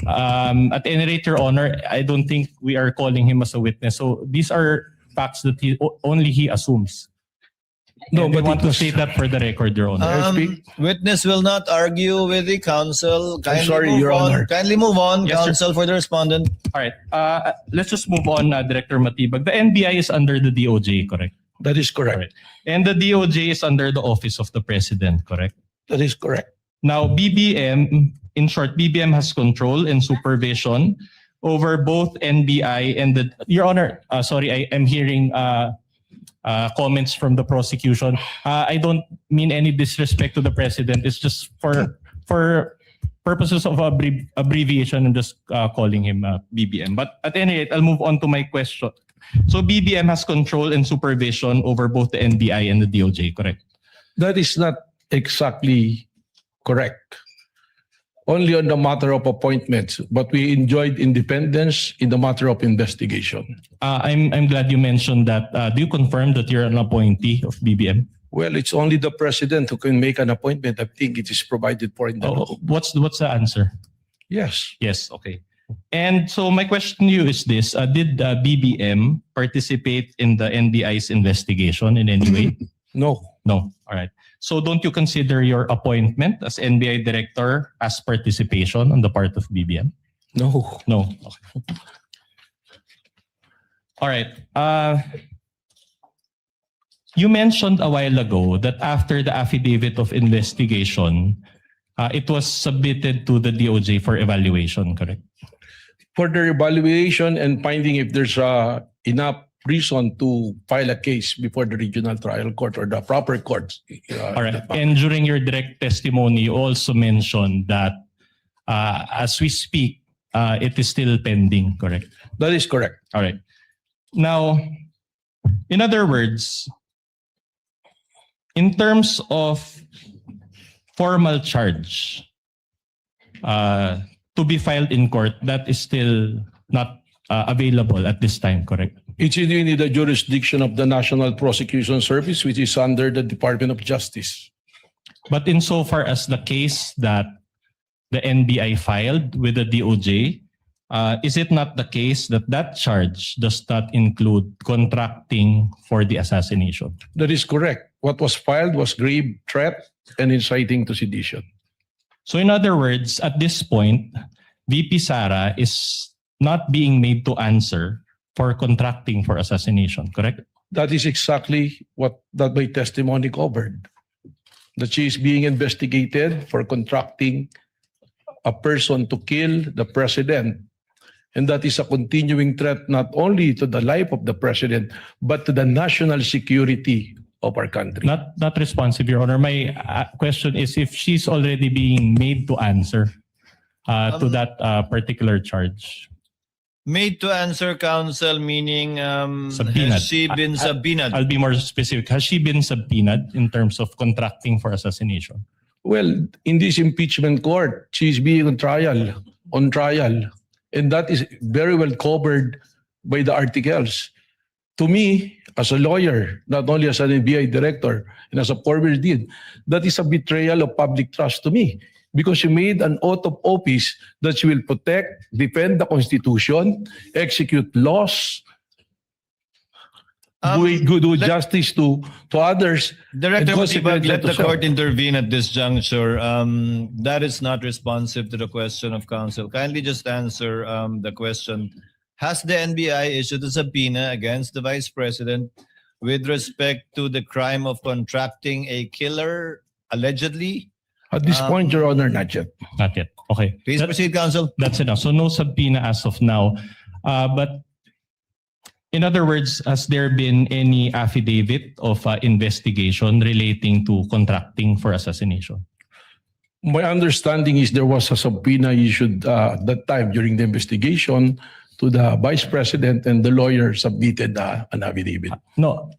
At any rate, Your Honor, I don't think we are calling him as a witness. So these are facts that only he assumes. No, And we but want it to was- state that for the record, Your Honor. Witness will not argue with the counsel. Kindly sorry, move Your on. Honor. Kindly move on, Yes, sir. counsel, for the respondent. All right. Let's just move on, Director Matibag. The NBI is under the DOJ, correct? That is correct. Correct. And the DOJ is under the Office of the President, correct? That is correct. Now, BBM, in short, BBM has control and supervision over both NBI and the... Your Honor, sorry, I'm hearing comments from the prosecution. I don't mean any disrespect to the President. It's just for purposes of abbreviation, I'm just calling him BBM. But at any rate, I'll move on to my question. So BBM has control and supervision over both the NBI and the DOJ, correct? That is not exactly correct. Only on the matter of appointments, but we enjoyed independence in the matter of investigation. I'm glad you mentioned that. Do you confirm that you're an appointee of BBM? Well, it's only the president who can make an appointment. I think it is provided for in the law. What's the answer? Yes. Yes, okay. And so my question to you is this: did BBM participate in the NBI's investigation in any way? No. No. All right. So don't you consider your appointment as NBI director as participation on the part of BBM? No. No. Okay. All right. You mentioned a while ago that after the affidavit of investigation, it was submitted to the DOJ for evaluation, correct? For the evaluation and finding if there's enough reason to file a case before the regional trial court or the proper courts. All right. And during your direct testimony, you also mentioned that as we speak, it is still pending, correct? That is correct. All right. Now, in other words, in terms of formal charge to be filed in court, that is still not available at this time, correct? It's in the jurisdiction of the National Prosecution Service, which is under the Department of Justice. But insofar as the case that the NBI filed with the DOJ, is it not the case that that charge does not include contracting for the assassination? That is correct. What was filed was grave threat and inciting to sedition. So in other words, at this point, VP Sara is not being made to answer for contracting for assassination, correct? That is exactly what that my testimony covered. that she is being investigated for contracting a person to kill the president. And that is a continuing threat not only to the life of the president, but to the national security of our country. Not responsive, Your Honor. My question is if she's already being made to answer to that particular charge. Made to answer, counsel, meaning Subpoenaed. has she been subpoenaed? I'll be more specific. Has she been subpoenaed in terms of contracting for assassination? Well, in this impeachment court, she is being on trial. And that is very well covered by the articles. To me, as a lawyer, not only as an NBI director and as a former dean, that is a betrayal of public trust to me. Because she made an oath of office that she will protect, defend the Constitution, execute laws, do justice to others. Director and Matibag, let to the self. court intervene at this juncture. That is not responsive to the question of counsel. Kindly just answer the question. Has the NBI issued a subpoena against the Vice President with respect to the crime of contracting a killer, allegedly? At this point, Your Honor, not yet. Not yet. Okay. Please proceed, counsel. That's enough. So no subpoena as of now. But in other words, has there been any affidavit of investigation relating to contracting for assassination? My understanding is there was a subpoena issued at that time during the investigation to the Vice President, and the lawyer submitted an affidavit. No.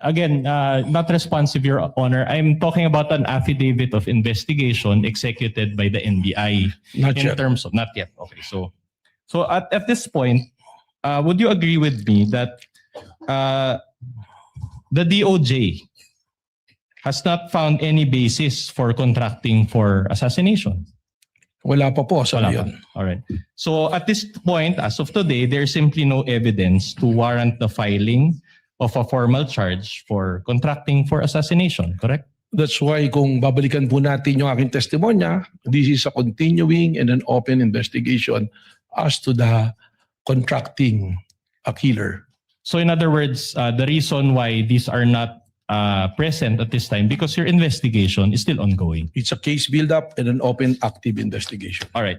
Again, not responsive, Your Honor. I'm talking about an affidavit of investigation executed by the NBI. Not In yet. terms of, not yet. Okay. So at this point, would you agree with me that the DOJ has not found any basis for contracting for assassination? Wala pa po sa Wala ngayon. pa. All right. So at this point, as of today, there's simply no evidence to warrant the filing of a formal charge for contracting for assassination, correct? That's why kung babalikan po natin yung aking testimonya, this is a continuing and an open investigation as to the contracting a killer. So in other words, the reason why these are not present at this time because your investigation is still ongoing. It's a case build-up and an open, active investigation. All right.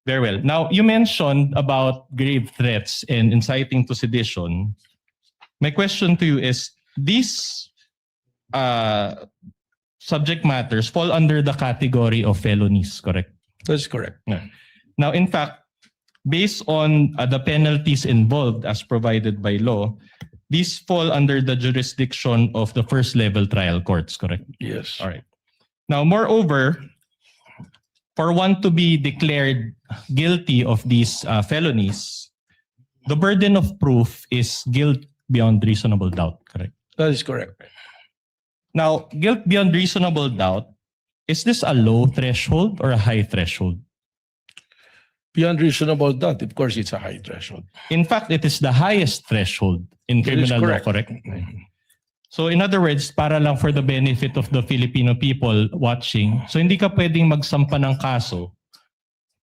Very well. Now, you mentioned about grave threats and inciting to sedition. My question to you is, these subject matters fall under the category of felonies, correct? That's correct. Now, in fact, based on the penalties involved as provided by law, these fall under the jurisdiction of the first level trial courts, correct? Yes. All right. Now, moreover, for one to be declared guilty of these felonies, the burden of proof is guilt beyond reasonable doubt, correct? That is correct. Now, guilt beyond reasonable doubt, is this a low threshold or a high threshold? Beyond reasonable doubt, of course, it's a high threshold. In fact, it is the highest threshold in That is criminal law, correct. correct? So in other words, para lang for the benefit of the Filipino people watching, so hindi ka pwedeng magsampa ng kaso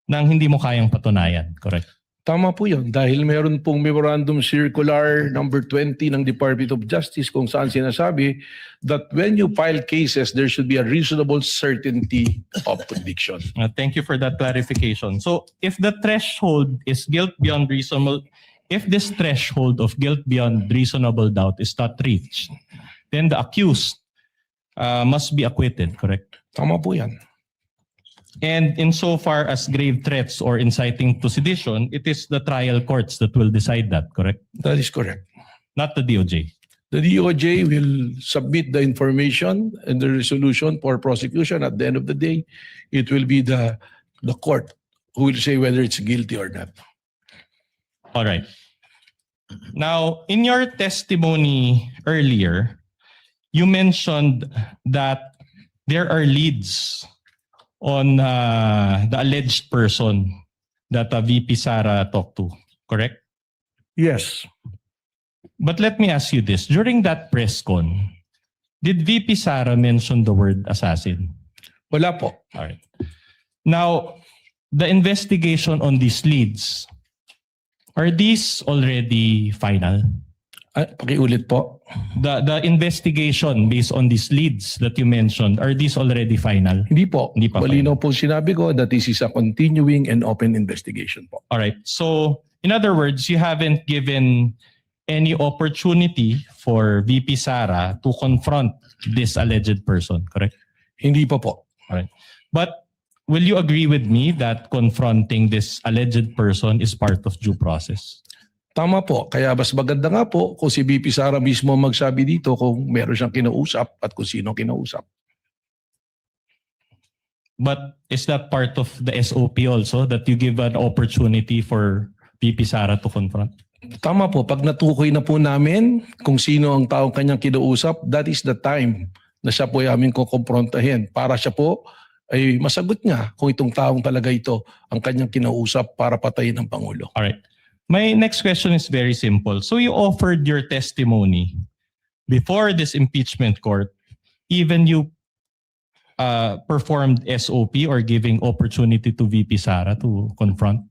nang hindi mo kayang patunayan, correct? Tama po yun. Dahil meron pong Memorandum Circular number 20 ng Department of Justice kung saan sinasabi that when you file cases, there should be a reasonable certainty of conviction. Thank you for that clarification. So if the threshold is guilt beyond reasonable, if this threshold of guilt beyond reasonable doubt is not reached, then the accused must be acquitted, correct? Tama po yan. And insofar as grave threats or inciting to sedition, it is the trial courts that will decide that, correct? That is correct. Not the DOJ. The DOJ will submit the information and the resolution for prosecution. At the end of the day, it will be the court who will say whether it's guilty or not. All right. Now, in your testimony earlier, you mentioned that there are leads on the alleged person that VP Sara talked to, correct? Yes. But let me ask you this. During that press con, did VP Sara mention the word assassin? Wala po. All right. Now, the investigation on these leads, are these already final? Pakiulit po. The investigation based on these leads that you mentioned, are these already final? Hindi po. Hindi pa Malinaw po sinabi ko that this is a continuing and open investigation po. All right. So, in other words, you haven't given any opportunity for VP Sara to confront this alleged person, correct? Hindi pa po. But will you agree with me that confronting this alleged person is part of due process? Tama po. Kaya mas maganda nga po kung si VP Sara mismo magsabi dito kung meron siyang kinausap at kung sino kinausap. But is that part of the SOP also, that you give an opportunity for VP Sara to confront? Tama po. Pag natukoy na po namin kung sino ang taong kanyang kinausap, that is the time na siya po ay aming kukomprontahin para siya po ay masagot niya kung itong taong talaga ito ang kanyang kinausap para patayin ang Pangulo. All right. My next question is very simple. So you offered your testimony before this impeachment court, even you performed SOP or giving opportunity to VP Sara to confront?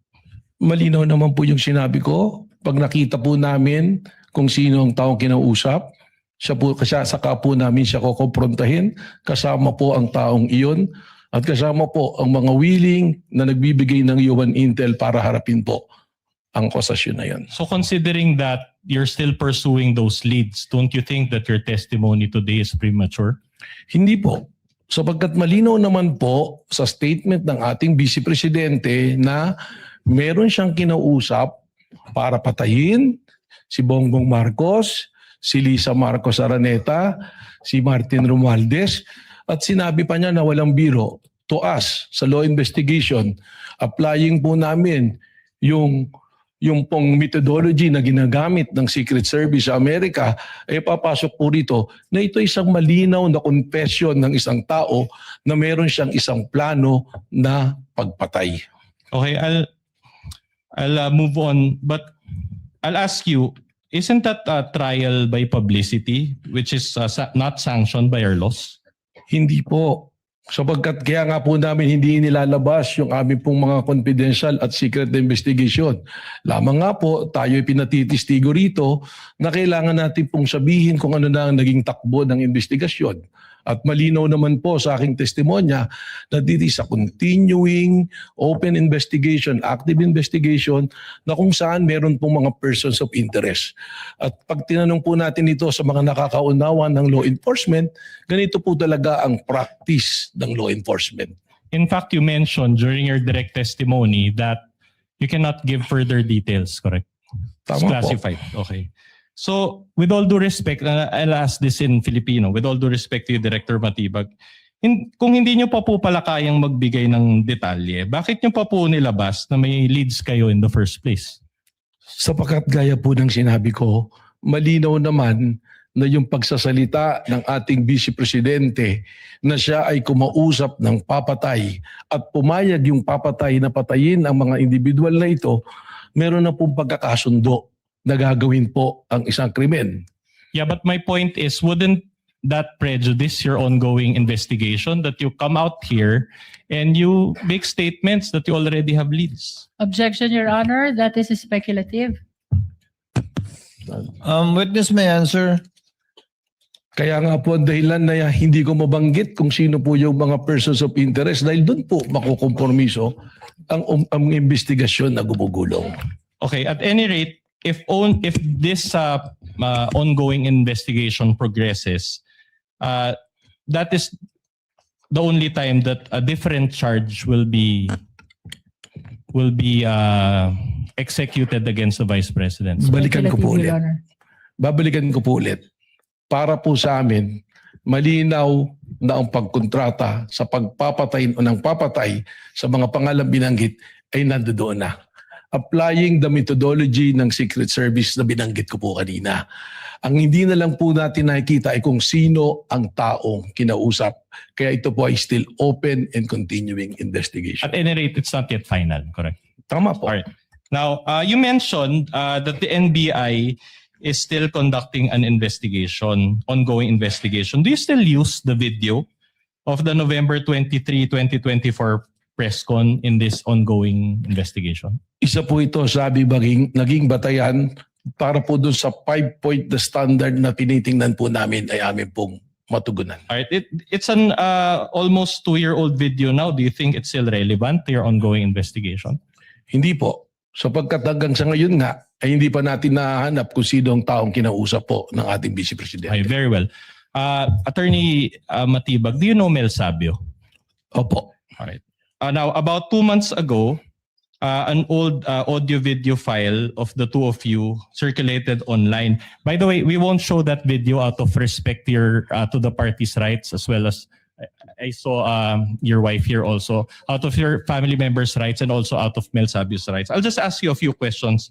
Malinaw naman po yung sinabi ko. Pag nakita po namin kung sino ang taong kinausap, saka po namin siya kukomprontahin, kasama po ang taong iyon at kasama po ang mga willing na nagbibigay ng UN Intel para harapin po ang akusasyon na yun. So considering that you're still pursuing those leads, don't you think that your testimony today is premature? Hindi po. Sapagkat malinaw naman po sa statement ng ating Vice Presidente na meron siyang kinausap para patayin si Bongbong Marcos, si Lisa Marcos Araneta, si Martin Romualdez, at sinabi pa niya na walang biro to us sa law investigation. Applying po namin yung pong methodology na ginagamit ng Secret Service sa Amerika, ay papasok po rito na ito isang malinaw na confession ng isang tao na meron siyang isang plano na pagpatay. Okay, I'll move on, but I'll ask you, isn't that a trial by publicity which is not sanctioned by our laws? Hindi po. Sapagkat kaya nga po namin hindi nilalabas yung aming pong mga confidential at secret na investigation. Lamang nga po tayo'y pinatitistigo rito na kailangan natin pong sabihin kung ano na ang naging takbo ng investigasyon. At malinaw naman po sa aking testimonya na this is a continuing open investigation, active investigation na kung saan meron pong mga persons of interest. At pag tinanong po natin ito sa mga nakakaunawa ng law enforcement, ganito po talaga ang practice ng law enforcement. In fact, you mentioned during your direct testimony that you cannot give further details, correct? It's Tama po. classified. Okay. So, with all due respect, I'll ask this in Filipino, with all due respect to you, Director Matibag, kung hindi nyo pa po pala kayang magbigay ng detalye, bakit nyo pa po nilabas na may leads kayo in the first place? Sapagkat gaya po ng sinabi ko, malinaw naman na yung pagsasalita ng ating Vice Presidente na siya ay kumausap ng papatay at pumayag yung papatay na patayin ang mga individual na ito, meron na pong pagkakasundo na gagawin po ang isang krimen. Yeah, but my point is, wouldn't that prejudice your ongoing investigation that you come out here and you make statements that you already have leads? Objection, Your Honor. That is speculative. Witness may answer. Kaya nga po ang dahilan na hindi ko mabanggit kung sino po yung mga persons of interest dahil doon po makukompromiso ang investigasyon na gumugulong. Okay, at any rate, if this ongoing investigation progresses, that is the only time that a different charge will be executed against the Vice President. Balikan ko po Speculative, Your ulit. Honor. Babalikan ko po ulit. Para po sa amin, malinaw na ang pagkontrata sa pagpapatay o ng papatay sa mga pangalang binanggit ay nandoon na. Applying the methodology ng Secret Service na binanggit ko po kanina. Ang hindi na lang po natin nakikita ay kung sino ang taong kinausap. Kaya ito po ay still open and continuing investigation. At any rate, it's not yet final, correct? Tama po. All right. Now, you mentioned that the NBI is still conducting an investigation, ongoing investigation. Do you still use the video of the November 23, 2024 press con in this ongoing investigation? Isa po ito sabi naging batayan para po dun sa 5-point na standard na tinitingnan po namin ay amin pong matugunan. All right. It's an almost 2-year-old video now. Do you think it's still relevant to your ongoing investigation? Hindi po. Sapagkat hanggang sa ngayon nga, ay hindi pa natin nahanap kung sino ang taong kinausap po ng ating Vice Presidente. Okay, very well. Attorney Matibag, do you know Mel Sabio? Opo. All right. Now, about 2 months ago, an old audio-video file of the two of you circulated online. By the way, we won't show that video out of respect to your to the party's rights, as well as I saw your wife here also, out of your family members' rights and also out of Mel Sabio's rights. I'll just ask you a few questions.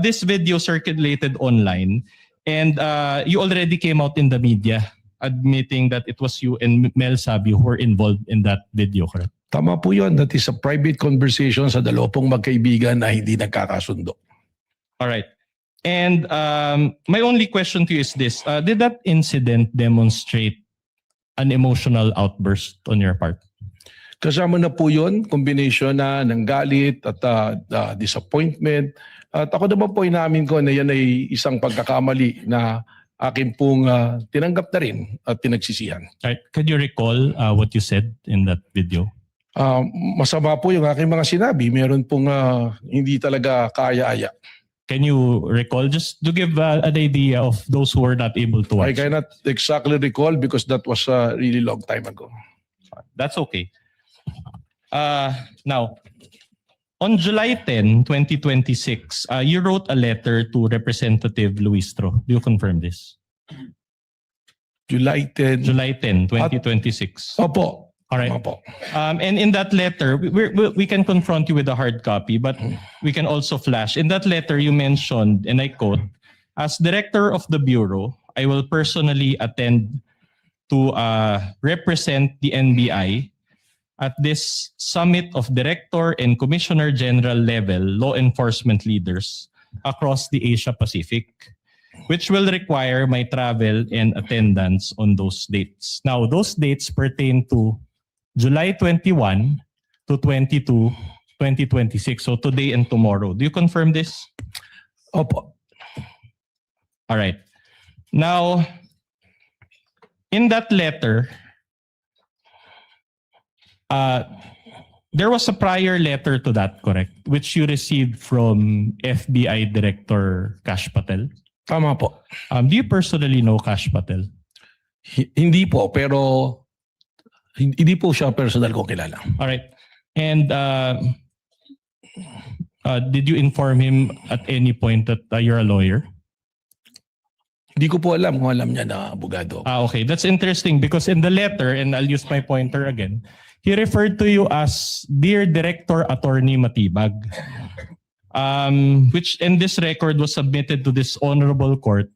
This video circulated online, and you already came out in the media admitting that it was you and Mel Sabio who were involved in that video, correct? Tama po yun. That is a private conversation sa dalawa pong magkaibigan na hindi nagkakasundo. All right. And my only question to you is this. Did that incident demonstrate an emotional outburst on your part? Kasama na po yun, combination na ng galit at disappointment. At ako naman po inamin ko na yan ay isang pagkakamali na akin pong tinanggap na rin at pinagsisihan. All right. Could you recall what you said in that video? Masama po yung aking mga sinabi. Meron pong hindi talaga kaya-aya. Can you recall, just to give an idea of those who were not able to I watch? cannot exactly recall because that was a really long time ago. That's okay. Now, on July 10, 2026, you wrote a letter to Representative Luistro. Do you confirm this? July 10. July 10, 2026. Opo. All right. Opo. And in that letter, we can confront you with a hard copy, but we can also flash. In that letter, you mentioned, and I quote, "As director of the Bureau, I will personally attend to represent the NBI at this summit of director and commissioner general level law enforcement leaders across the Asia Pacific, which will require my travel and attendance on those dates." Now, those dates pertain to July 21 to 22, 2026. So today and tomorrow. Do you confirm this? Opo. All right. Now, in that letter, there was a prior letter to that, correct? Which you received from FBI Director Kash Patel. Tama po. Do you personally know Kash Patel? Hindi po, pero hindi po siya personal ko kilala. All right. And did you inform him at any point that you're a lawyer? Hindi ko po alam kung alam niya na abogado. Okay. That's interesting because in the letter, and I'll use my pointer again, he referred to you as Dear Director Attorney Matibag, which in this record was submitted to this honorable court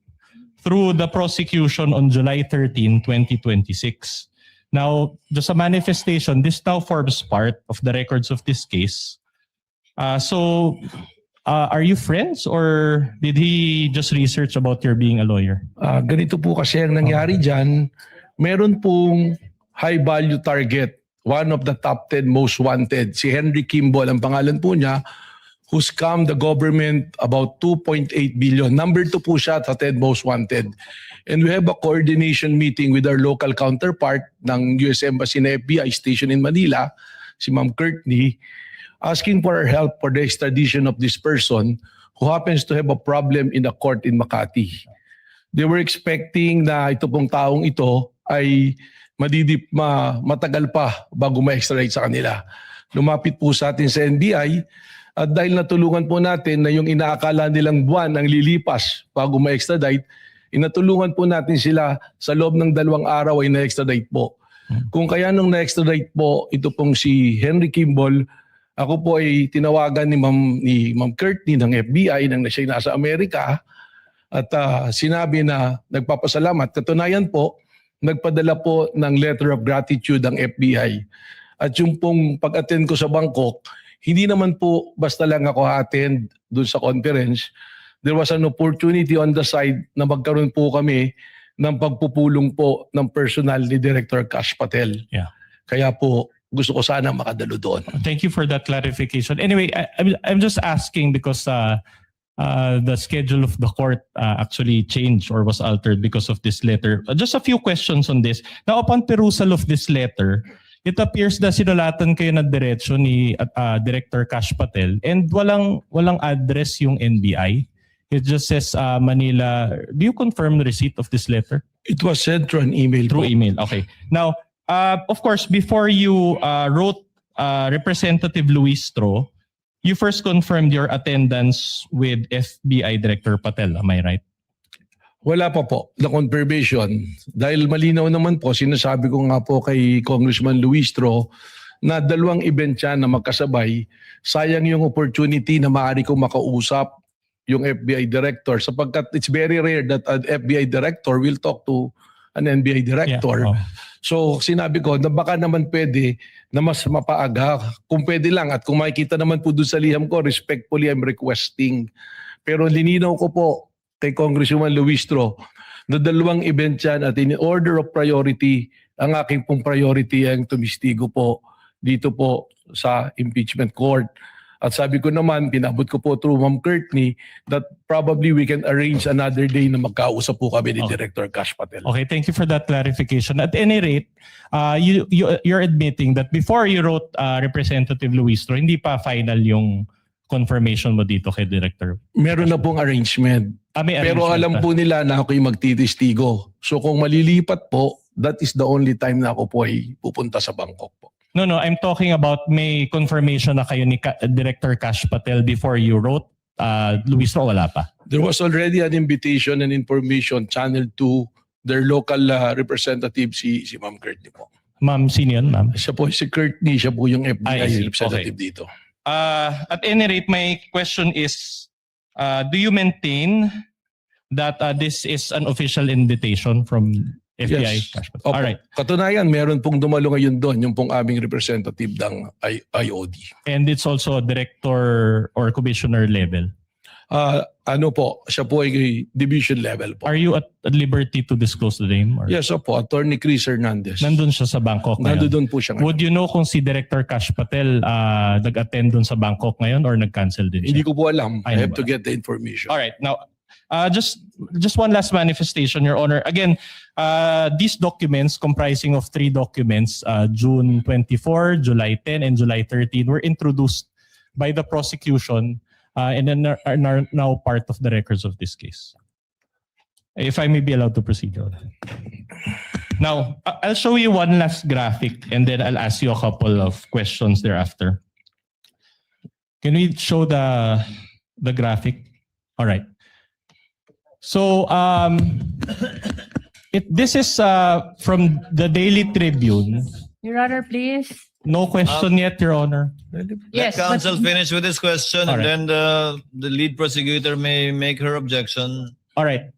through the prosecution on July 13, 2026. Now, just a manifestation, this now forms part of the records of this case. So, are you friends or did he just research about your being a lawyer? Ganito po kasi ang nangyari dyan. Meron pong high value target. One of the top 10 most wanted. Si Henry Kimball, ang pangalan po niya, who scammed the government about 2.8 billion. Number 2 po siya sa 10 most wanted. And we have a coordination meeting with our local counterpart ng US Embassy na FBI station in Manila, si Ma'am Courtney, asking for our help for the extradition of this person who happens to have a problem in a court in Makati. They were expecting na ito pong taong ito ay matagal pa bago ma-extradite sa kanila. Lumapit po sa atin sa NBI at dahil natulungan po natin na yung inaakala nilang buwan ang lilipas bago ma-extradite, inatulungan po natin sila sa loob ng 2 araw ay na-extradite po. Kung kaya nung na-extradite po, ito pong si Henry Kimball, ako po ay tinawagan ni Ma'am Courtney ng FBI nang siya nasa Amerika at sinabi na nagpapasalamat. Katunayan po, nagpadala po ng letter of gratitude ang FBI. At yung pong pag-attend ko sa Bangkok, hindi naman po basta lang ako attend doon sa conference. There was an opportunity on the side na magkaroon po kami ng pagpupulong po ng personal ni Director Kash Patel. Yeah. Kaya po gusto ko sana makadalo doon. Thank you for that clarification. Anyway, I'm just asking because the schedule of the court actually changed or was altered because of this letter. Just a few questions on this. Now, upon perusal of this letter, it appears na sinulatan kayo na diretso ni Director Cash Patel and walang address yung NBI. It just says Manila. Do you confirm the receipt of this letter? It was sent through an email. Through email. Okay. Now, of course, before you wrote Representative Luis Tro, you first confirmed your attendance with FBI Director Patel. Am I right? Wala pa po, the confirmation. Dahil malinaw naman po, sinasabi ko nga po kay Congressman Luis Tro na 2 event yan na magkasabay. Sayang yung opportunity na maaari kong makausap yung FBI Director sapagkat it's very rare that an FBI Director will talk to an NBI Director. Yeah. Oh. So sinabi ko na baka naman pwede na mas mapaaga. Kung pwede lang at kung makikita naman po doon sa liham ko, respectfully I'm requesting. Pero lininaw ko po kay Congressman Luis Tro na 2 event yan at in order of priority, ang aking pong priority ang tumistigo po dito po sa impeachment court. At sabi ko naman, pinabot ko po through Ma'am Courtney that probably we can arrange another day na magkausap po kami ni Okay. Director Cash Patel. Okay, thank you for that clarification. At any rate, you're admitting that before you wrote Representative Luis Tro, hindi pa final yung confirmation mo dito kay Director. Meron na pong arrangement. May Pero arrangement alam na. po nila na ako yung magtitistigo. So kung malilipat po, that is the only time na ako po ay pupunta sa Bangkok po. No, I'm talking about may confirmation na kayo ni Director Cash Patel before you wrote Luis Tro, wala pa. There was already an invitation and information channeled to their local representative, si Ma'am Courtney po. Ma'am, sino yun, ma'am? Siya po, si Courtney, siya po yung I FBI see. representative dito. At any rate, my question is, do you maintain that this is an official invitation from FBI? Yes. Cash Patel? Opo. All right. Katunayan, meron pong dumalo ngayon doon, yung pong aming representative ng IOD. And it's also director or commissioner level. Ano po, siya po ay division level po. Are you at liberty to disclose the name? Or? Yes, opo, Attorney Chris Hernandez. Nandun siya sa Bangkok ngayon. Nandun po siya ngayon. Would you know kung si Director Cash Patel nag-attend dun sa Bangkok ngayon or nag-cancel din Hindi siya? ko po alam. I Ay, have ba? to get the information. All right. Now, just one last manifestation, Your Honor. Again, these documents comprising of 3 documents, June 24, July 10, and July 13, were introduced by the prosecution and then are now part of the records of this case. If I may be allowed to proceed, Your Honor. Now, I'll show you one last graphic and then I'll ask you a couple of questions thereafter. Can we show the graphic? All right. So, this is from the Daily Tribune. Your Honor, please. No question yet, Your Honor. Yes, Let counsel but- finish with this question All and right. then the lead prosecutor may make her objection. All right.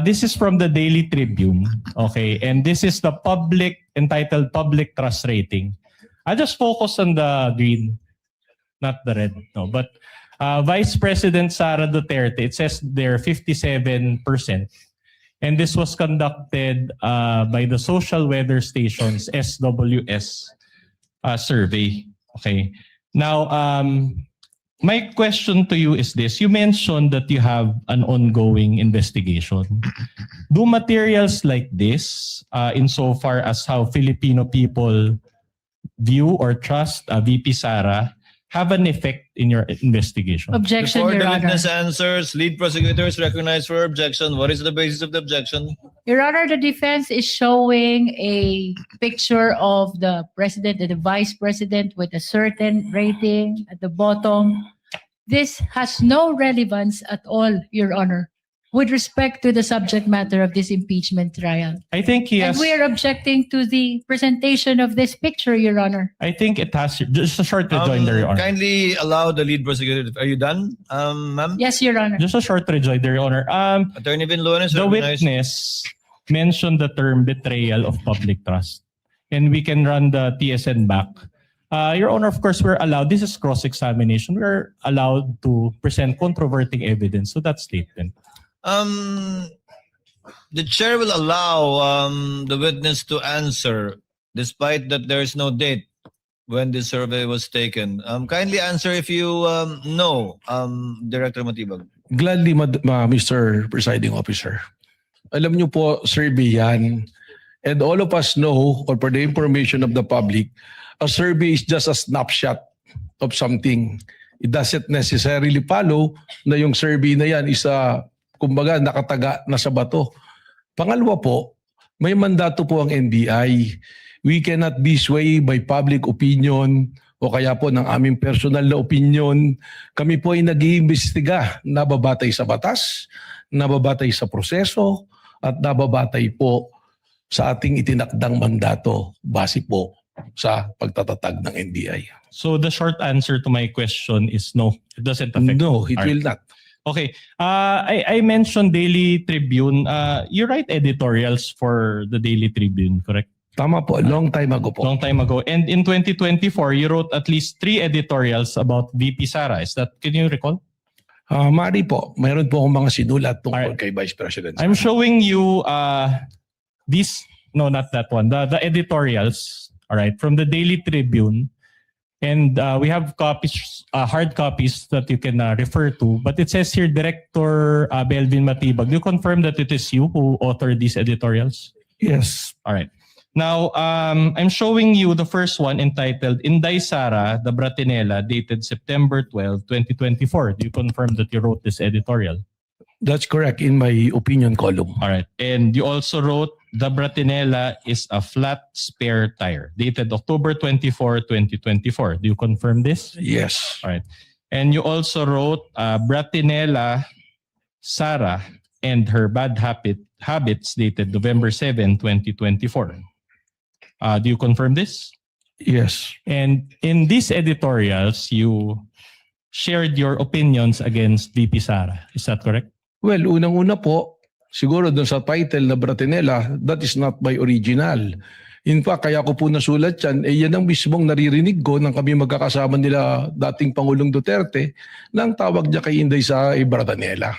This is from the Daily Tribune. Okay. And this is the entitled Public Trust Rating. I'll just focus on the green, not the red. No, but Vice President Sara Duterte, it says they're 57%. And this was conducted by the Social Weather Station's SWS survey. Okay. Now, my question to you is this. You mentioned that you have an ongoing investigation. Do materials like this, insofar as how Filipino people view or trust VP Sara, have an effect in your investigation? Objection, Before Your the Honor. witness answers, lead prosecutor is recognized for objection. What is the basis of the objection? Your Honor, the defense is showing a picture of the president and the vice president with a certain rating at the bottom. This has no relevance at all, Your Honor, with respect to the subject matter of this impeachment trial. I think he And has. we are objecting to the presentation of this picture, Your Honor. I think it has. Just a short rejoinder, Your Honor. Kindly allow the lead prosecutor. Are you done, ma'am? Yes, Your Honor. Just a short rejoinder, Your Honor. Attorney Vinloan is The recognized. witness mentioned the term betrayal of public trust. And we can run the TSN back. Your Honor, of course, we're allowed, this is cross-examination, we're allowed to present controverting evidence to that statement. The chair will allow the witness to answer despite that there is no date when the survey was taken. Kindly answer if you know, Director Matibag. Gladly, Mr. Presiding Officer. Alam niyo po, survey yan. And all of us know, or for the information of the public, a survey is just a snapshot of something. It doesn't necessarily follow na yung survey na yan is kumbaga nakataga na sa bato. Pangalawa po, may mandato po ang NBI. We cannot be swayed by public opinion o kaya po ng aming personal na opinion. Kami po ay nag-iimbestiga, nababatay sa batas, nababatay sa proseso, at nababatay po sa ating itinakdang mandato base po sa pagtatatag ng NBI. So the short answer to my question is no, it doesn't affect. No, it All right. will not. Okay. I mentioned Daily Tribune. You write editorials for the Daily Tribune, correct? Tama po, long time ago po. Long time ago. And in 2024, you wrote at least 3 editorials about VP Sara. Can you recall? Mari po, mayroon po akong mga sinulat tungkol Alright. kay Vice President. I'm showing you not that one, the editorials, all right, from the Daily Tribune. And we have copies, hard copies that you can refer to. But it says here, Director Belvin Matibag. Do you confirm that it is you who authored these editorials? Yes. All right. Now, I'm showing you the first one entitled Inday Sara, the Bratinela, dated September 12, 2024. Do you confirm that you wrote this editorial? That's correct in my opinion column. All right. And you also wrote the Bratinela is a flat spare tire, dated October 24, 2024. Do you confirm this? Yes. All right. And you also wrote Bratinela Sara and her bad habits, dated November 7, 2024. Do you confirm this? Yes. And in these editorials, you shared your opinions against VP Sara. Is that correct? Well, unang-una po, siguro dun sa title na Bratinela, that is not my original. In fact, kaya ko po nasulat yan, yan ang mismong naririnig ko nang kami magkakasama nila dating Pangulong Duterte nang tawag niya kay Inday Sara ay Bratinela.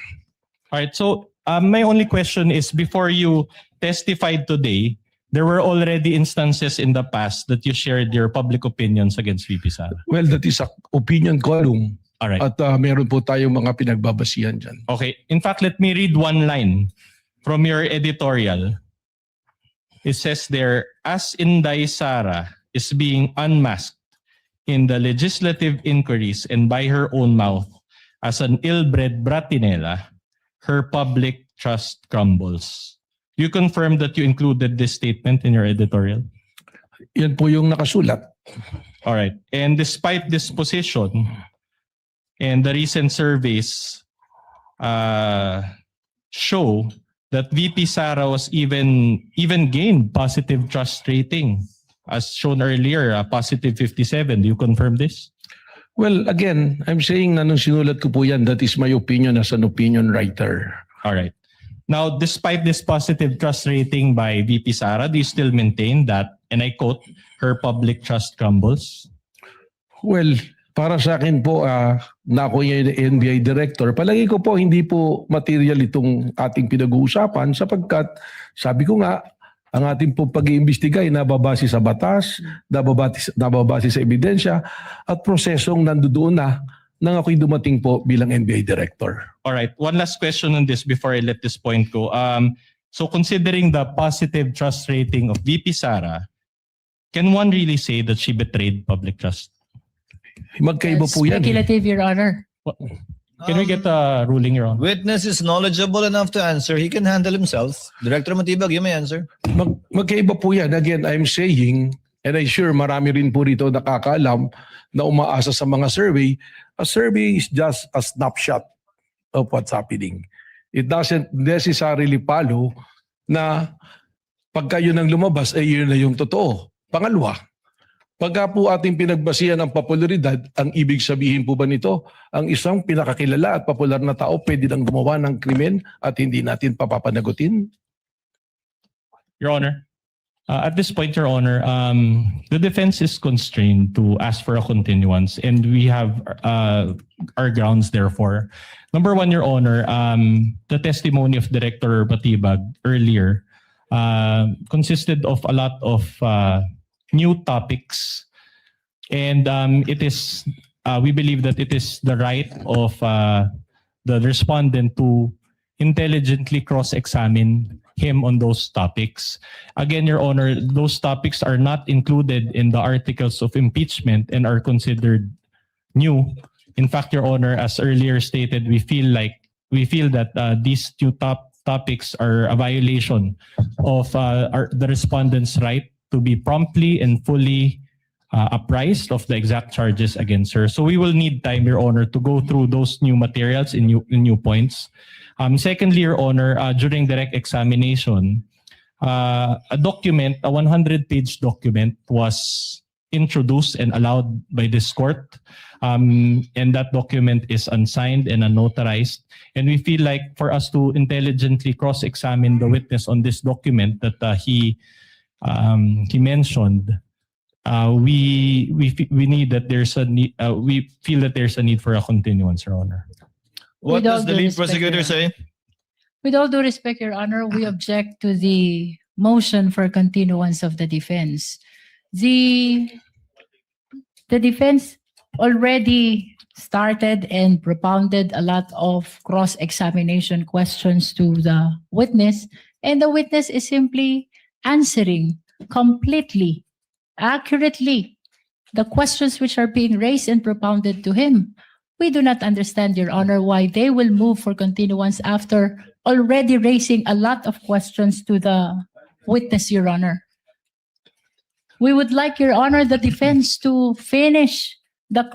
All right. So my only question is, before you testified today, there were already instances in the past that you shared your public opinions against VP Sara. Well, that is a opinion column. All right. At meron po tayong mga pinagbabasihan dyan. Okay. In fact, let me read one line from your editorial. It says there, as Inday Sara is being unmasked in the legislative inquiries and by her own mouth as an ill-bred Bratinela, her public trust crumbles. You confirm that you included this statement in your editorial? Yan po yung nakasulat. All right. And despite this position and the recent surveys show that VP Sara was even gained positive trust rating, as shown earlier, positive 57. Do you confirm this? Well, again, I'm saying na nung sinulat ko po yan, that is my opinion as an opinion writer. All right. Now, despite this positive trust rating by VP Sara, do you still maintain that, and I quote, her public trust crumbles? Well, para sa akin po, na ako yung NBI director, palagi ko po hindi po material itong ating pinag-uusapan sapagkat sabi ko nga, ang ating po pag-iimbestiga ay nababase sa batas, nababase sa ebidensya at prosesong nandoon na nang ako'y dumating po bilang NBI director. All right. One last question on this before I let this point go. So considering the positive trust rating of VP Sara, can one really say that she betrayed public trust? Magkaiba po yan. Speculative, Your Honor. Can we get a ruling, Your Honor? Witness is knowledgeable enough to answer. He can handle himself. Director Matibag, you may answer. Magkaiba po yan. Again, I'm saying, and I'm sure marami rin po rito nakakaalam na umaasa sa mga survey, a survey is just a snapshot of what's happening. It doesn't necessarily follow na pagka yun ang lumabas, ay yun na yung totoo. Pangalawa, pagka po ating pinagbasihan ang popularidad, ang ibig sabihin po ba nito, ang isang pinakakilala at popular na tao pwede nang gumawa ng krimen at hindi natin papapanagutin? Your Honor, at this point, Your Honor, the defense is constrained to ask for a continuance, and we have our grounds therefore. Number one, Your Honor, the testimony of Director Matibag earlier consisted of a lot of new topics, and it is we believe that it is the right of the respondent to intelligently cross-examine him on those topics. Again, Your Honor, those topics are not included in the articles of impeachment and are considered new. In fact, Your Honor, as earlier stated, we feel that these two topics are a violation of the respondent's right to be promptly and fully apprised of the exact charges against her. So we will need time, Your Honor, to go through those new materials in new points. Secondly, Your Honor, during direct examination, a 100-page document was introduced and allowed by this court. And that document is unsigned and unnotarized. And we feel like for us to intelligently cross-examine the witness on this document that he mentioned, we need that there's a need. We feel that there's a need for a continuance, Your Honor. What With does all the due lead respect, prosecutor Your say? With all due respect, Your Honor, we object to the motion for continuance of the defense. The defense already started and propounded a lot of cross-examination questions to the witness, and the witness is simply answering completely, accurately, the questions which are being raised and propounded to him. We do not understand, Your Honor, why they will move for continuance after already raising a lot of questions to the witness, Your Honor. We would like, Your Honor, the defense to finish the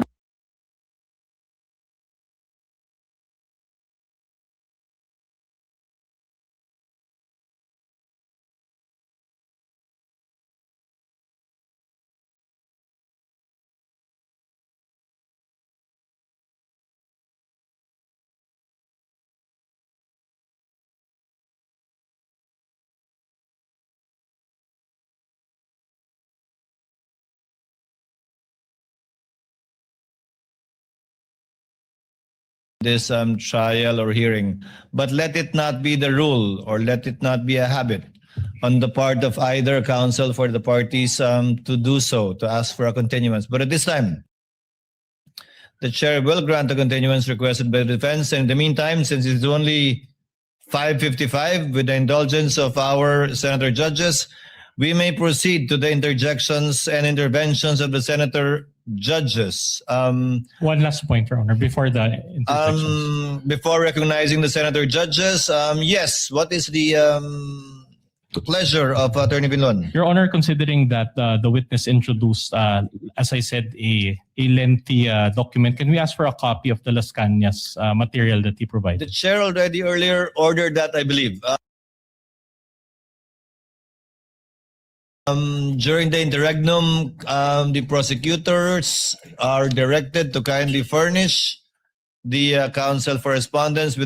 This trial or hearing, but let it not be the rule or let it not be a habit on the part of either counsel for the parties to do so, to ask for a continuance. But at this time, the chair will grant the continuance requested by the defense. And in the meantime, since it's only 5:55, with the indulgence of our senator judges, we may proceed to the interjections and interventions of the senator judges. One last point, Your Honor, before the interjections. Before recognizing the senator judges, yes, what is the pleasure of Attorney Binlon? Your Honor, considering that the witness introduced, as I said, a lengthy document, can we ask for a copy of the Las Cañas material that he The provided? chair already earlier ordered that, I believe. During the interregnum, the prosecutors are directed to kindly furnish the counsel for respondents with